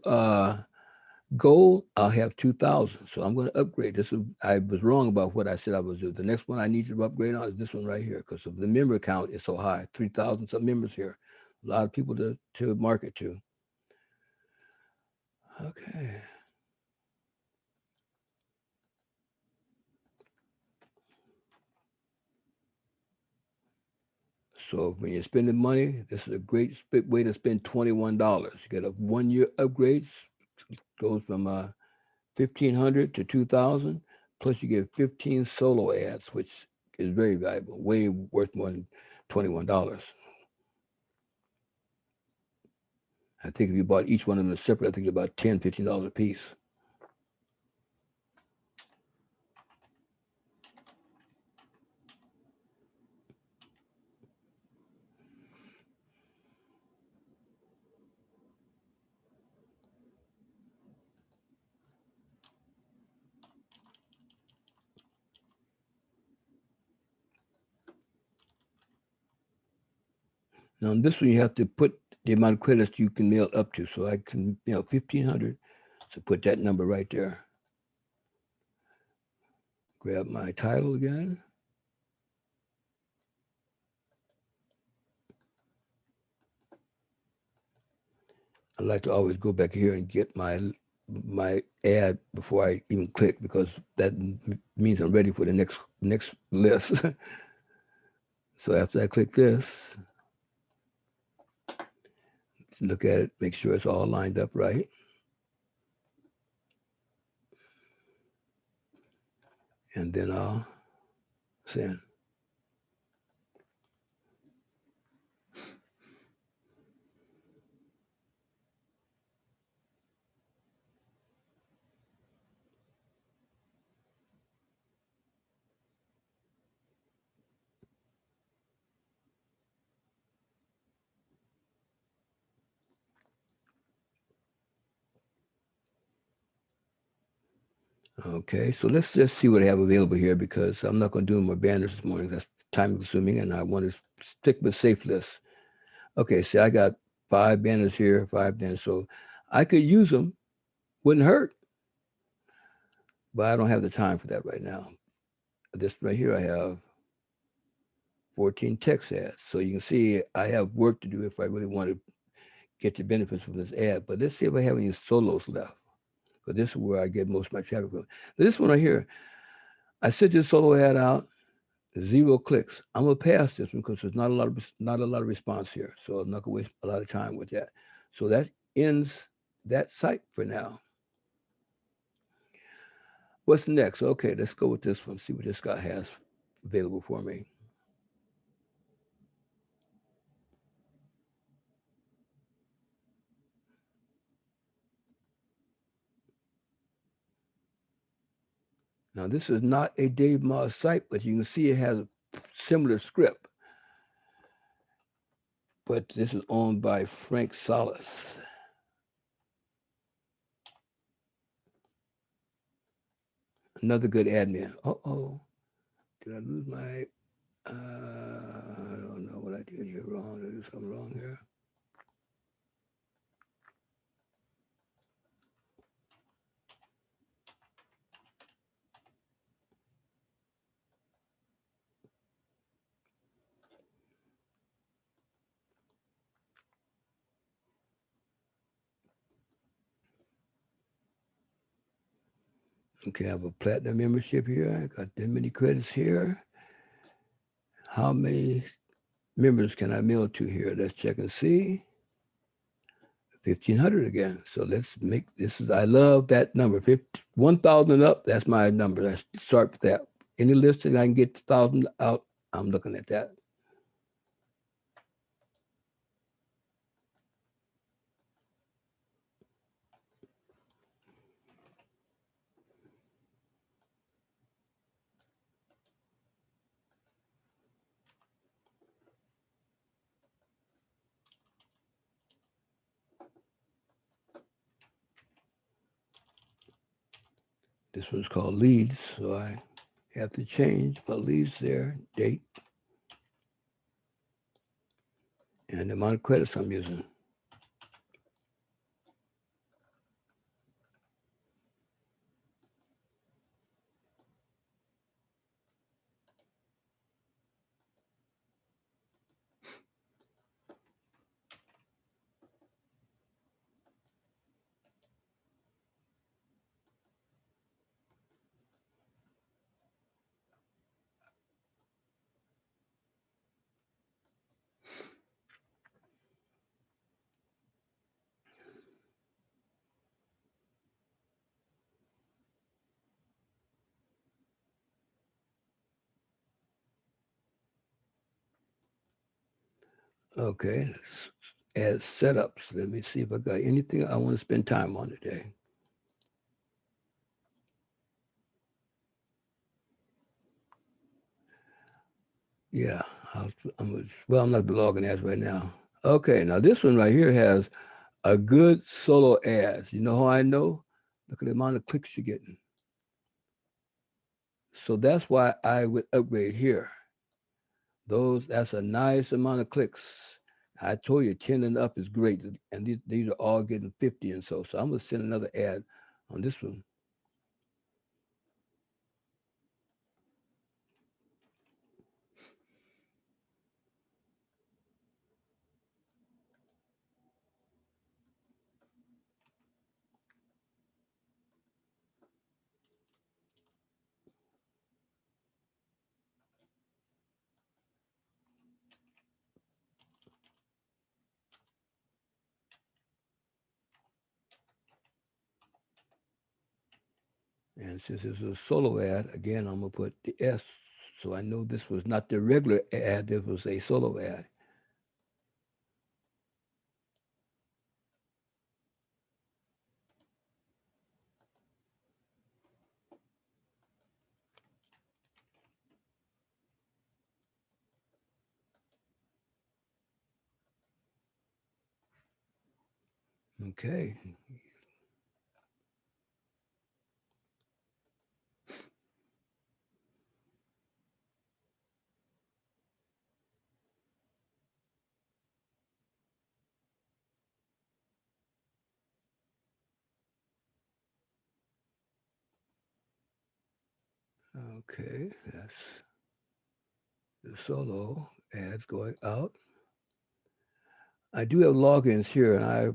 gold, I'll have 2,000. So I'm going to upgrade. I was wrong about what I said I was doing. The next one I need to upgrade on is this one right here because of the member count is so high. 3,000 some members here. A lot of people to market to. Okay. So when you're spending money, this is a great way to spend $21. You get a 1-year upgrade, goes from 1,500 to 2,000. Plus you get 15 solo ads, which is very valuable, way worth more than $21. I think if you bought each one of them separate, I think it's about $10, $15 a piece. Now on this one, you have to put the amount of credits you can mail up to. So I can, 1,500. So put that number right there. Grab my title again. I like to always go back here and get my ad before I even click, because that means I'm ready for the next list. So after I click this, look at it, make sure it's all lined up right. And then I'll send. Okay, so let's just see what I have available here, because I'm not going to do more banners this morning. That's time consuming, and I want to stick with safe list. Okay, see, I got 5 banners here, 5 banners. So I could use them, wouldn't hurt, but I don't have the time for that right now. This right here, I have 14 text ads. So you can see I have work to do if I really want to get the benefits from this ad. But let's see if I have any solos left, because this is where I get most of my traffic from. This one right here, I sent this solo ad out, 0 clicks. I'm gonna pass this one because there's not a lot of response here. So I'm not gonna waste a lot of time with that. So that ends that site for now. What's next? Okay, let's go with this one. See what this guy has available for me. Now this is not a Dave Moss site, but you can see it has a similar script. But this is owned by Frank Solis. Another good admin. Uh-oh. Did I lose my... I don't know what I did here wrong. Did I do something wrong here? Okay, I have a platinum membership here. I got that many credits here. How many members can I mail to here? Let's check and see. 1,500 again. So let's make this. I love that number. 1,000 up. That's my number. Let's start with that. Any list that I can get 1,000 out, I'm looking at that. This one's called leads, so I have to change. Put leads there, date, and the amount of credits I'm using. Okay, add setups. Let me see if I got anything I want to spend time on today. Yeah, I'm not blogging ads right now. Okay, now this one right here has a good solo ads. You know how I know? Look at the amount of clicks you're getting. So that's why I would upgrade here. That's a nice amount of clicks. I told you 10 and up is great, and these are all getting 50 and so. So I'm gonna send another ad on this one. And since this is a solo ad, again, I'm going to put the S so I know this was not the regular ad, this was a solo ad. Okay. Okay, that's the solo ads going out. I do have logins here, and I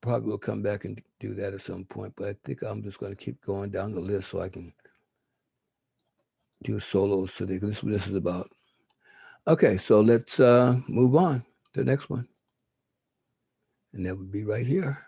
probably will come back and do that at some point, but I think I'm just going to keep going down the list so I can do solos today. This is what this is about. Okay, so let's move on to the next one. And that would be right here.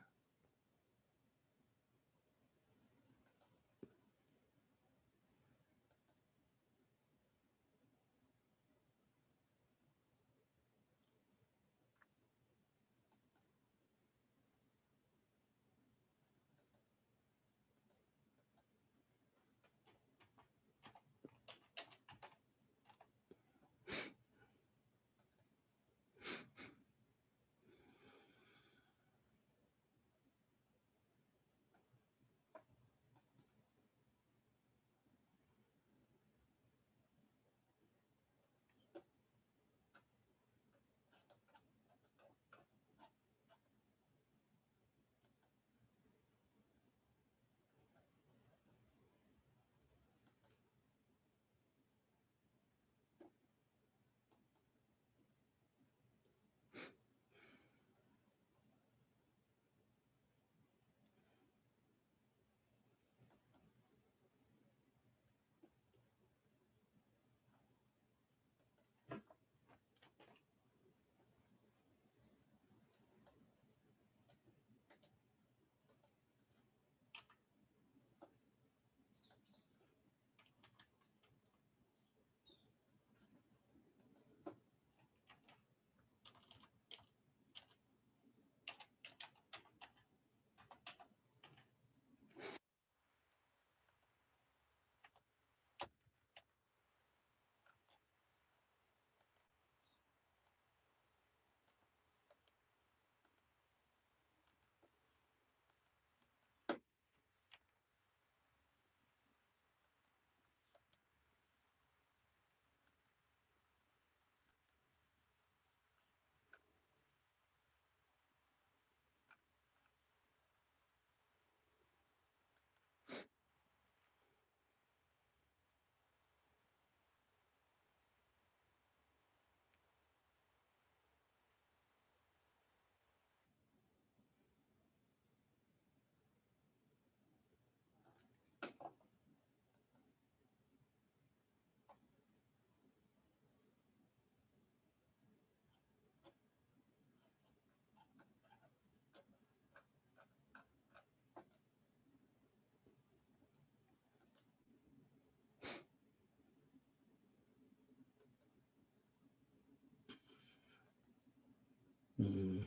Mm-hmm.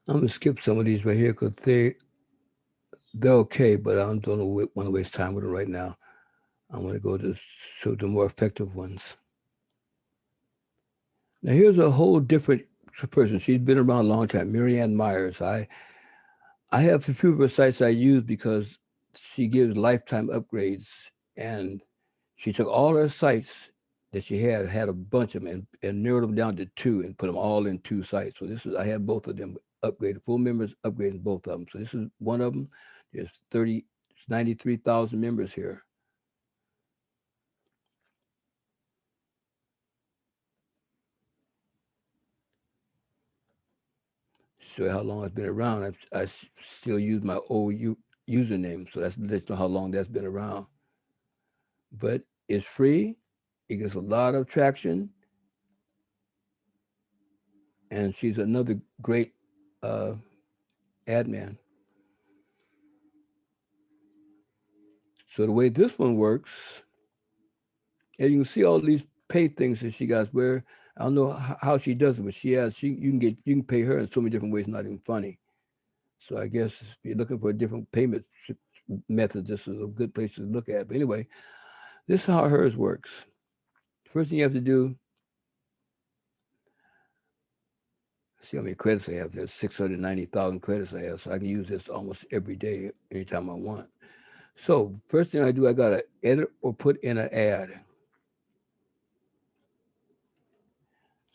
I'm gonna skip some of these right here because they're okay, but I don't want to waste time with them right now. I want to go to the more effective ones. Now here's a whole different person. She's been around a long time, Marianne Myers. I have a few of her sites I use because she gives lifetime upgrades, and she took all her sites that she had a bunch of them and narrowed them down to two and put them all in two sites. So this is I had both of them upgraded, full members upgrading both of them. So this is one of them. There's 93,000 members here. So how long it's been around. I still use my old username, so that's not how long that's been around. But it's free. It gets a lot of traction, and she's another great uh, admin. So the way this one works, and you can see all these pay things that she got. Where I don't know how she does it, but she you can pay her in so many different ways. Not even funny. So I guess if you're looking for a different payment method, this is a good place to look at. But anyway, this is how hers works. First thing you have to do, see how many credits I have. There's 690,000 credits I have, so I can use this almost every day, anytime I want. So first thing I do, I gotta edit or put in an ad.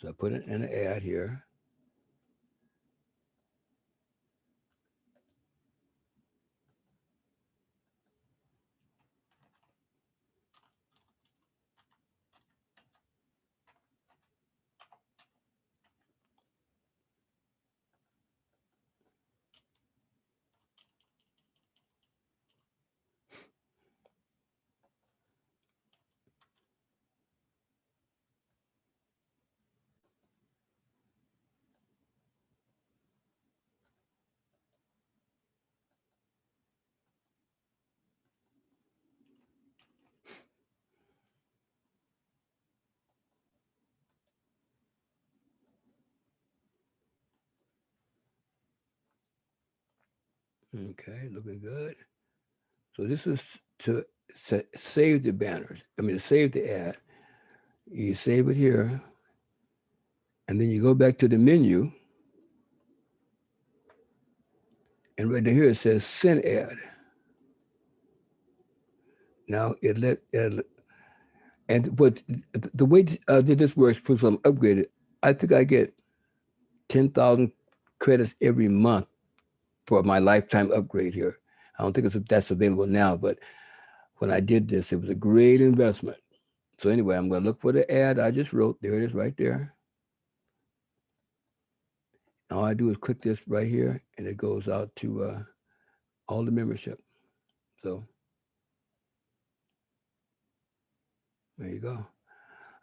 So I put in an ad here. Okay, looking good. So this is to save the banners. I mean, to save the ad. You save it here, and then you go back to the menu, and right here it says send ad. Now and but the way that this works, because I'm upgraded, I think I get 10,000 credits every month for my lifetime upgrade here. I don't think that's available now, but when I did this, it was a great investment. So anyway, I'm going to look for the ad I just wrote. There it is right there. All I do is click this right here, and it goes out to all the membership. So there you go.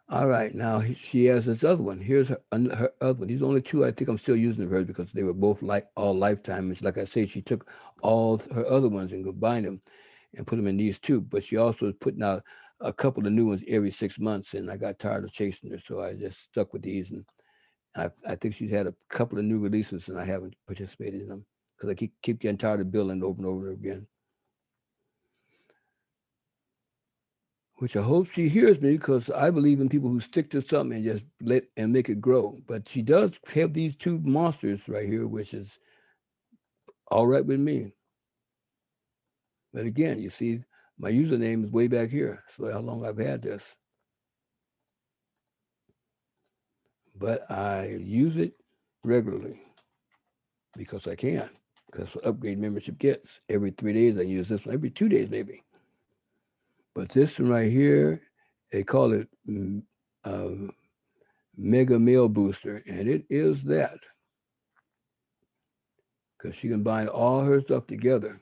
All right, now she has this other one. Here's her other one. These are only two I think I'm still using of hers because they were both like all lifetime. It's like I say, she took all her other ones and combined them and put them in these two. But she also is putting out a couple of new ones every 6 months, and I got tired of chasing her, so I just stuck with these. And I think she's had a couple of new releases, and I haven't participated in them because I keep getting tired of billing over and over again. Which I hope she hears me because I believe in people who stick to something and just let and make it grow. But she does have these two monsters right here, which is all right with me. But again, you see, my username is way back here. So how long I've had this. But I use it regularly because I can. Because what upgrade membership gets. Every 3 days I use this one, every 2 days maybe. But this one right here, they call it uh, Mega Mail Booster, and it is that because she combined all her stuff together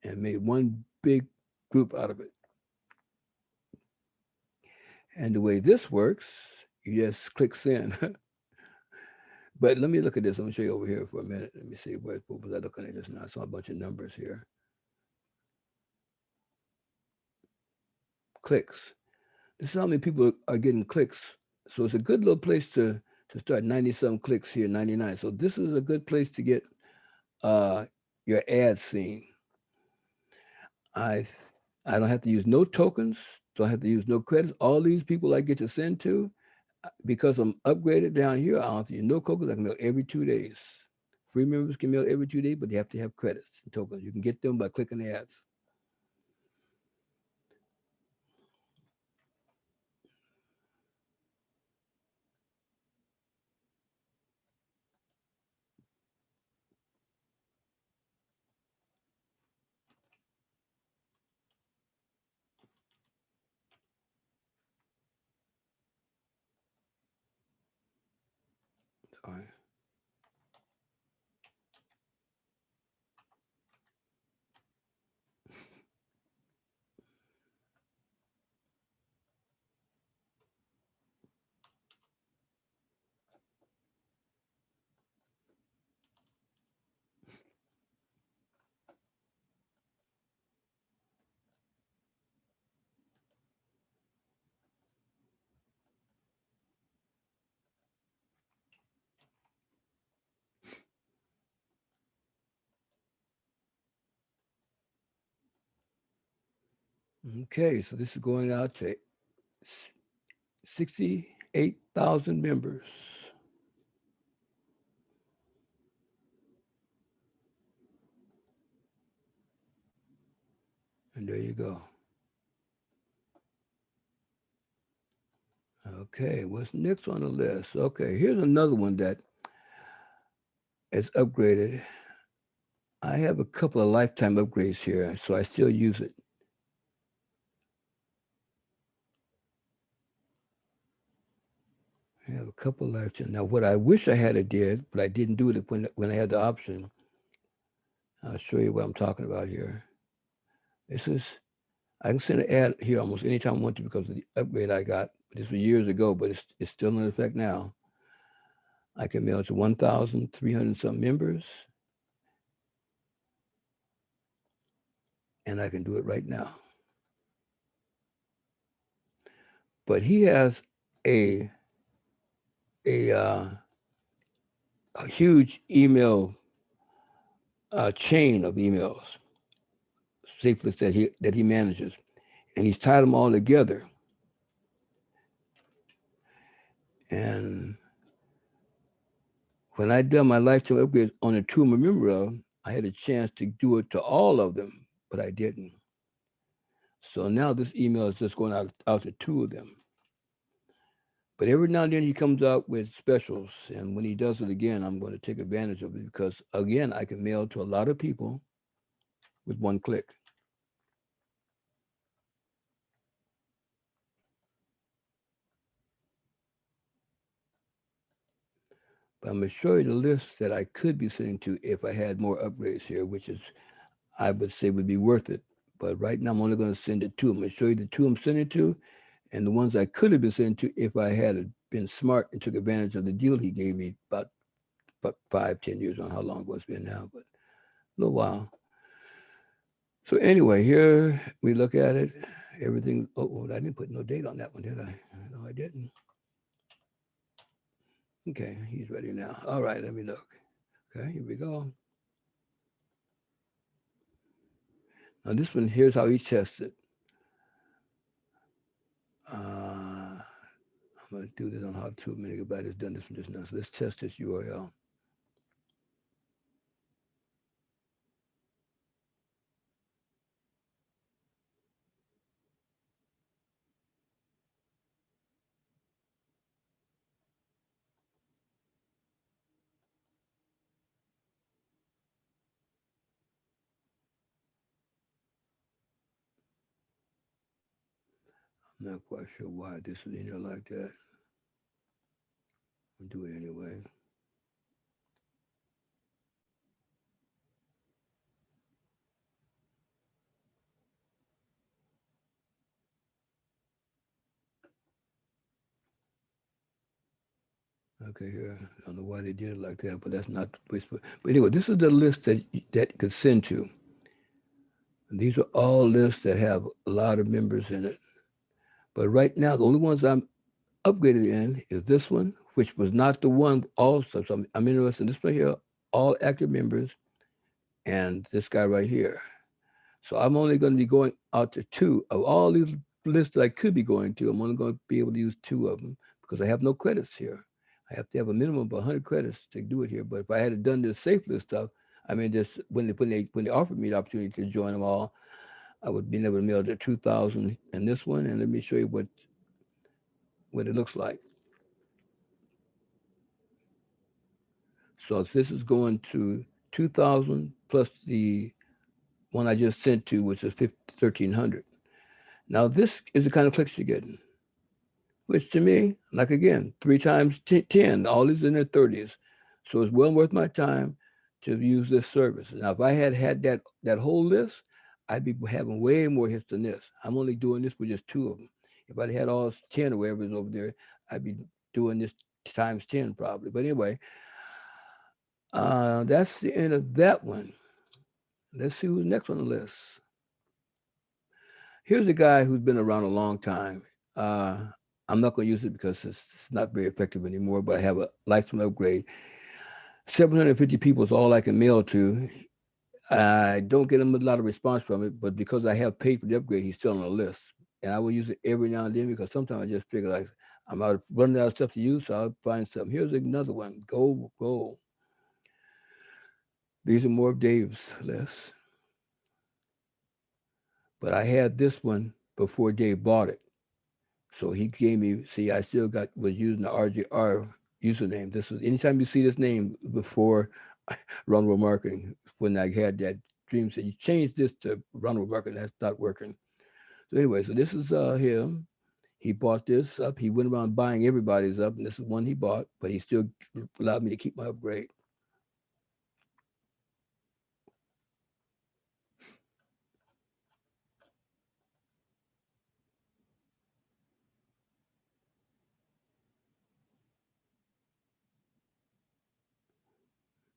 and made one big group out of it. And the way this works, you just click send. But let me look at this. Let me show you over here for a minute. Let me see what was I looking at just now. I saw a bunch of numbers here. Clicks. This is how many people are getting clicks. So it's a good little place to start. 90 some clicks here, 99. So this is a good place to get uh, your ads seen. I I don't have to use no tokens. Don't have to use no credits. All these people I get to send to, because I'm upgraded down here, I don't have to use no tokens. I can mail every 2 days. Free members can mail every 2 days, but they have to have credits and tokens. You can get them by clicking the ads. Okay, so this is going out to 68,000 members. And there you go. Okay, what's next on the list? Okay, here's another one that is upgraded. I have a couple of lifetime upgrades here, so I still use it. I have a couple of lifetime. Now, what I wish I had did, but I didn't do it when I had the option. I'll show you what I'm talking about here. This is, I can send an ad here almost anytime I want to because of the upgrade I got. This was years ago, but it's still in effect now. I can mail to 1,300 some members, and I can do it right now. But he has a a, uh, a huge email chain of emails, safe list that he manages, and he's tied them all together. And when I done my lifetime upgrades on the two I'm a member of, I had a chance to do it to all of them, but I didn't. So now this email is just going out to two of them. But every now and then he comes out with specials, and when he does it again, I'm going to take advantage of it because again, I can mail to a lot of people with one click. But I'm going to show you the list that I could be sending to if I had more upgrades here, which is I would say would be worth it. But right now, I'm only going to send it to. I'm going to show you the two I'm sending to, and the ones I could have been sending to if I had been smart and took advantage of the deal he gave me about 5, 10 years on how long it's been now, but a little while. So anyway, here we look at it. Everything. Oh, I didn't put no date on that one, did I? No, I didn't. Okay, he's ready now. All right, let me look. Okay, here we go. Now this one, here's how he tests it. I'm going to do this on how to. Many everybody has done this one just now. So let's test this URL. I'm not quite sure why this is in here like that. I'll do it anyway. Okay, here. I don't know why they did it like that, but that's not the way. But anyway, this is the list that could send to. And these are all lists that have a lot of members in it. But right now, the only ones I'm upgraded in is this one, which was not the one also. So I'm interested in this one here, all active members, and this guy right here. So I'm only going to be going out to two of all these lists that I could be going to. I'm only going to be able to use two of them because I have no credits here. I have to have a minimum of 100 credits to do it here. But if I had done this safe list stuff, I mean, just when they offered me the opportunity to join them all, I would be able to mail to 2,000 in this one. And let me show you what it looks like. So if this is going to 2,000 plus the one I just sent to, which is 1,300. Now this is the kind of clicks you're getting, which to me, like again, 3 times 10, all these in their 30s. So it's well worth my time to use this service. Now, if I had that whole list, I'd be having way more hits than this. I'm only doing this with just two of them. If I'd had all 10 or whatever is over there, I'd be doing this times 10 probably. But anyway, that's the end of that one. Let's see who's next on the list. Here's a guy who's been around a long time. Uh, I'm not going to use it because it's not very effective anymore, but I have a lifetime upgrade. 750 people is all I can mail to. I don't get him a lot of response from it, but because I have paid for the upgrade, he's still on the list. And I will use it every now and then because sometimes I just figure like I'm running out of stuff to use, so I'll find something. Here's another one. Go. These are more of Dave's lists. But I had this one before Dave bought it. So he gave me, see, I still was using the RJR username. This was, anytime you see this name before Runway Marketing, when I had that dream, said, you change this to Runway Marketing, that's not working. So anyway, so this is him. He bought this up. He went around buying everybody's up, and this is one he bought, but he still allowed me to keep my upgrade.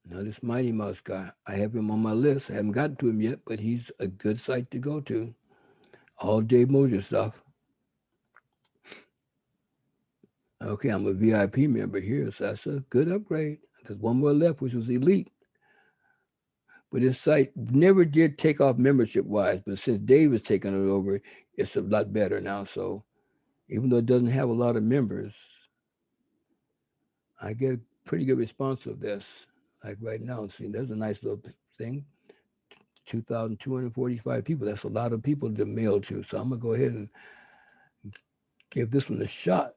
Now this Mighty Mouse guy, I have him on my list. I haven't gotten to him yet, but he's a good site to go to. All Dave Mosier stuff. Okay, I'm a VIP member here, so that's a good upgrade. There's one more left, which was Elite. But this site never did take off membership wise, but since Dave has taken it over, it's a lot better now. So even though it doesn't have a lot of members, I get a pretty good response of this. Like right now, see, there's a nice little thing. 2,245 people. That's a lot of people to mail to. So I'm going to go ahead and give this one a shot.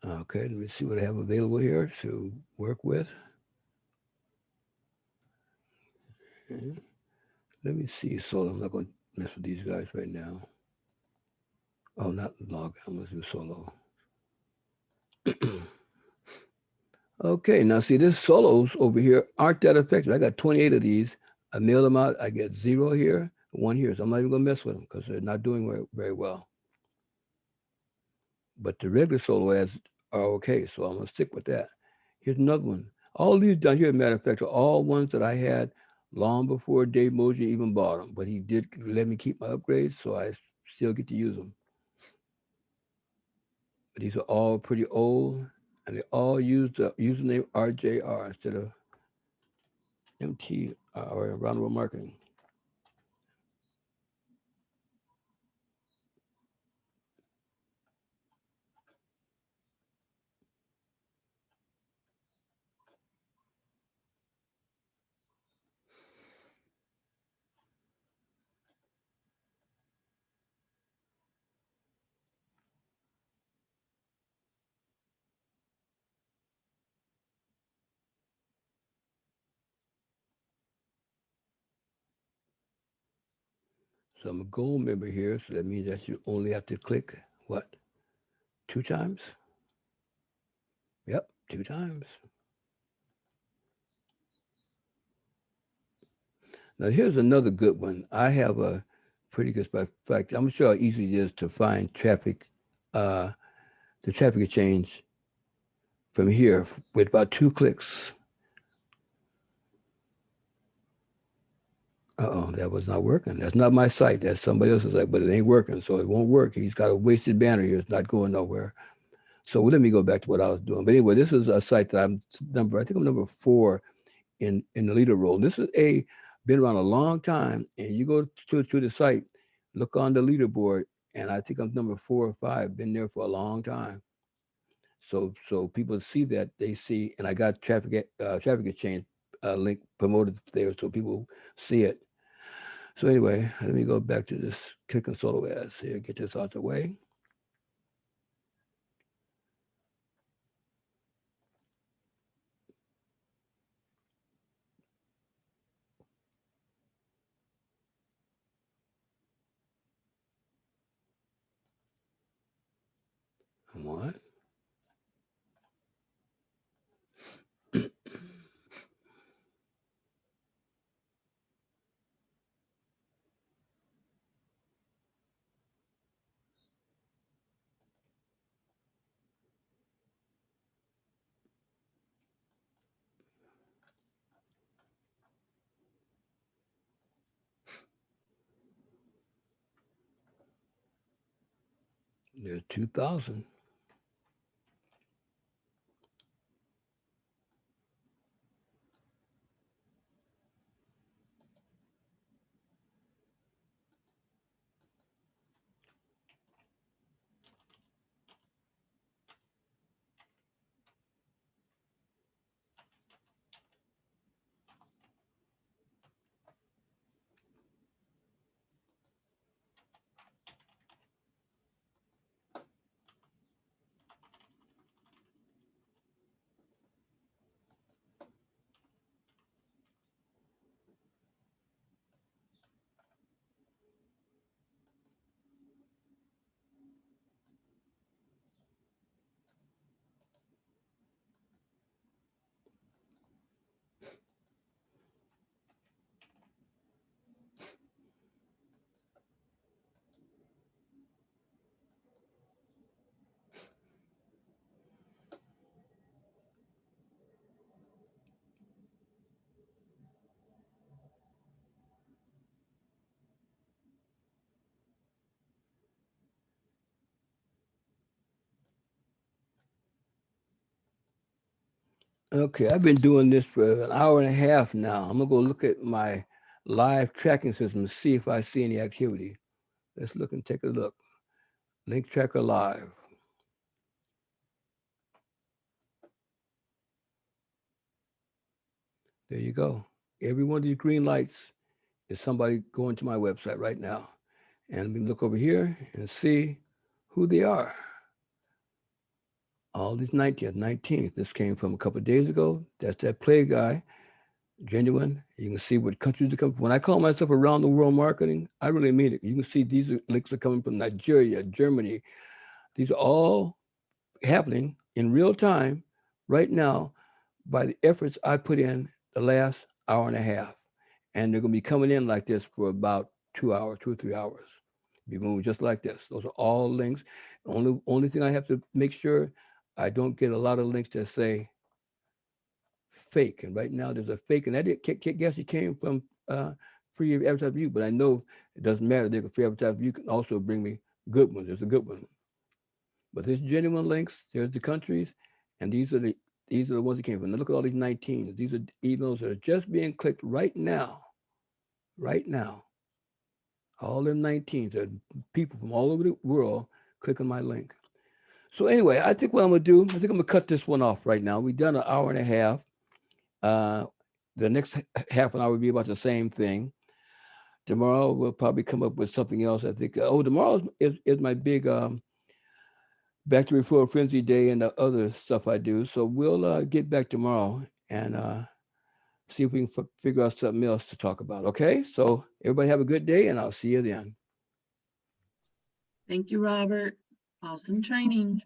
Okay, let me see what I have available here to work with. Okay. Let me see. Solo. I'm not going to mess with these guys right now. Oh, not log. I'm going to do solo. Okay, now see, this solos over here aren't that effective. I got 28 of these. I mail them out. I get 0 here, 1 here. So I'm not even going to mess with them because they're not doing very well. But the regular solo ads are okay, so I'm going to stick with that. Here's another one. All these down here, matter of fact, are all ones that I had long before Dave Mosier even bought them. But he did let me keep my upgrades, so I still get to use them. But these are all pretty old, and they all use the username RJR instead of MT or Roundabout Marketing. So I'm a gold member here, so that means that you only have to click what? 2 times? Yep, 2 times. Now here's another good one. I have a pretty good spot. In fact, I'm sure how easy it is to find traffic the traffic exchange from here with about 2 clicks. Uh-oh, that was not working. That's not my site. That's somebody else's site, but it ain't working, so it won't work. He's got a wasted banner here. It's not going nowhere. So let me go back to what I was doing. But anyway, this is a site that I think I'm number 4 in the leader role. This is been around a long time, and you go to the site, look on the leaderboard, and I think I'm number 4 or 5. Been there for a long time. So people see that, they see, and I got traffic exchange link promoted there, so people see it. So anyway, let me go back to this click on solo ads here. Get this out the way. Come on. There's 2,000. Okay, I've been doing this for an hour and a half now. I'm gonna go look at my live tracking system to see if I see any activity. Let's look and take a look. Link tracker live. There you go. Every one of these green lights is somebody going to my website right now. And we look over here and see who they are. All these 19th. This came from a couple of days ago. That's that play guy, genuine. You can see what countries are coming from. When I call myself around the world marketing, I really mean it. You can see links are coming from Nigeria, Germany. These are all happening in real time right now by the efforts I put in the last hour and a half. And they're going to be coming in like this for about 2 hours, 2 or 3 hours. Be moving just like this. Those are all links. Only thing I have to make sure I don't get a lot of links that say fake. And right now there's a fake, and I guess it came from free advertising view, but I know it doesn't matter. There's a free advertising view can also bring me good ones. There's a good one. But there's genuine links. There's the countries, and these are the ones that came from. Now look at all these 19s. These are emails that are just being clicked right now. Right now. All them 19s are people from all over the world clicking my link. So anyway, I think what I'm gonna do, I think I'm gonna cut this one off right now. We've done an hour and a half. Uh, the next half an hour will be about the same thing. Tomorrow we'll probably come up with something else. I think. Tomorrow is my big back to referral frenzy day and the other stuff I do. So we'll get back tomorrow and see if we can figure out something else to talk about. Okay. So everybody have a good day, and I'll see you then. Thank you, Robert. Awesome training.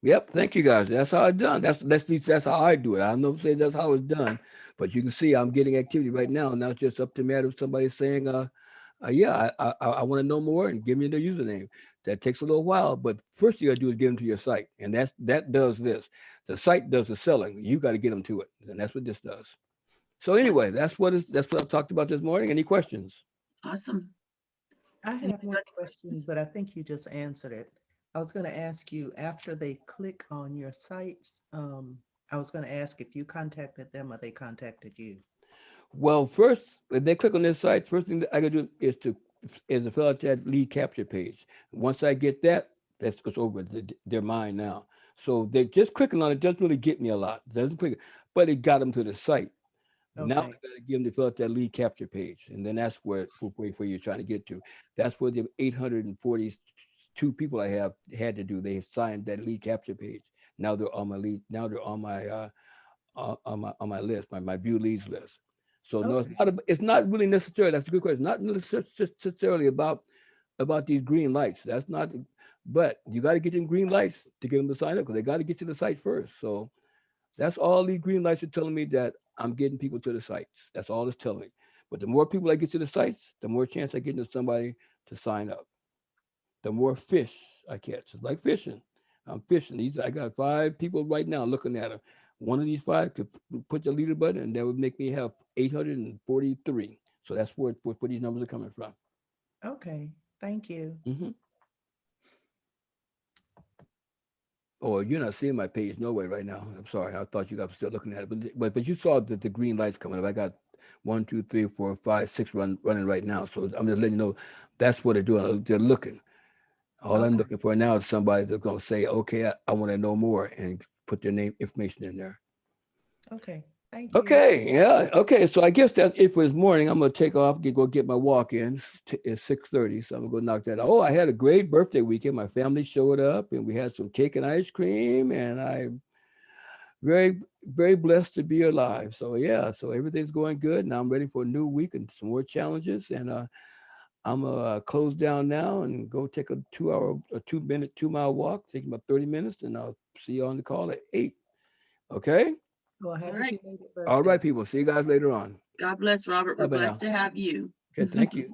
Yep, thank you guys. That's how it's done. That's how I do it. I don't know if say that's how it's done, but you can see I'm getting activity right now. Now it's just up to matter of somebody saying, yeah, I want to know more and give me the username. That takes a little while, but first you got to do is get them to your site, and that does this. The site does the selling. You got to get them to it, and that's what this does. So anyway, that's what I talked about this morning. Any questions? Awesome. I have one Anybody? question, but I think you just answered it. I was going to ask you after they click on your sites, I was going to ask if you contacted them or they contacted you. Well, first, if they click on this site, first thing that I got to do is to fill out that lead capture page. Once I get that, that's it's over. They're mine now. So they just clicking on it doesn't really get me a lot. Doesn't click, but it got them to the site. Now I Okay. got to give them to fill out that lead capture page, and then that's where you're trying to get to. That's where the 842 people I have had to do. They signed that lead capture page. Now they're on my lead. Now they're on my list, my view leads list. So no, Okay. it's not really necessarily. That's a good question. Not necessarily about these green lights. That's not. But you got to get them green lights to get them to sign up because they got to get to the site first. So that's all these green lights are telling me that I'm getting people to the sites. That's all it's telling me. But the more people I get to the sites, the more chance I get to somebody to sign up. The more fish I catch. It's like fishing. I'm fishing. These I got 5 people right now looking at them. One of these 5 could put the leader button, and that would make me have 843. So that's where these numbers are coming from. Okay. Thank you. Hmm. Oh, you're not seeing my page no way right now. I'm sorry. I thought you guys were still looking at it, but you saw the green lights coming up. I got 1, 2, 3, 4, 5, 6 running right now. So I'm just letting you know that's what they're doing. They're looking. All I'm Okay. looking for now is somebody that's going to say, okay, I want to know more and put their name information in there. Okay. Thank you. Okay, yeah, okay. So I guess that's it for this morning. I'm gonna take off, go get my walk in. It's 6:30, so I'm gonna go knock that out. Oh, I had a great birthday weekend. My family showed up, and we had some cake and ice cream, and I'm very blessed to be alive. So yeah, so everything's going good. Now I'm ready for a new week and some more challenges, and I'm gonna close down now and go take a 2 hour, a 2 minute, 2 mile walk. Take about 30 minutes, and I'll see you on the call at 8. Okay. Well, All happy right. belated All birthday. right, people. See you guys later on. God bless, Robert. Bye We're bye blessed now. to have you. Okay. Thank you.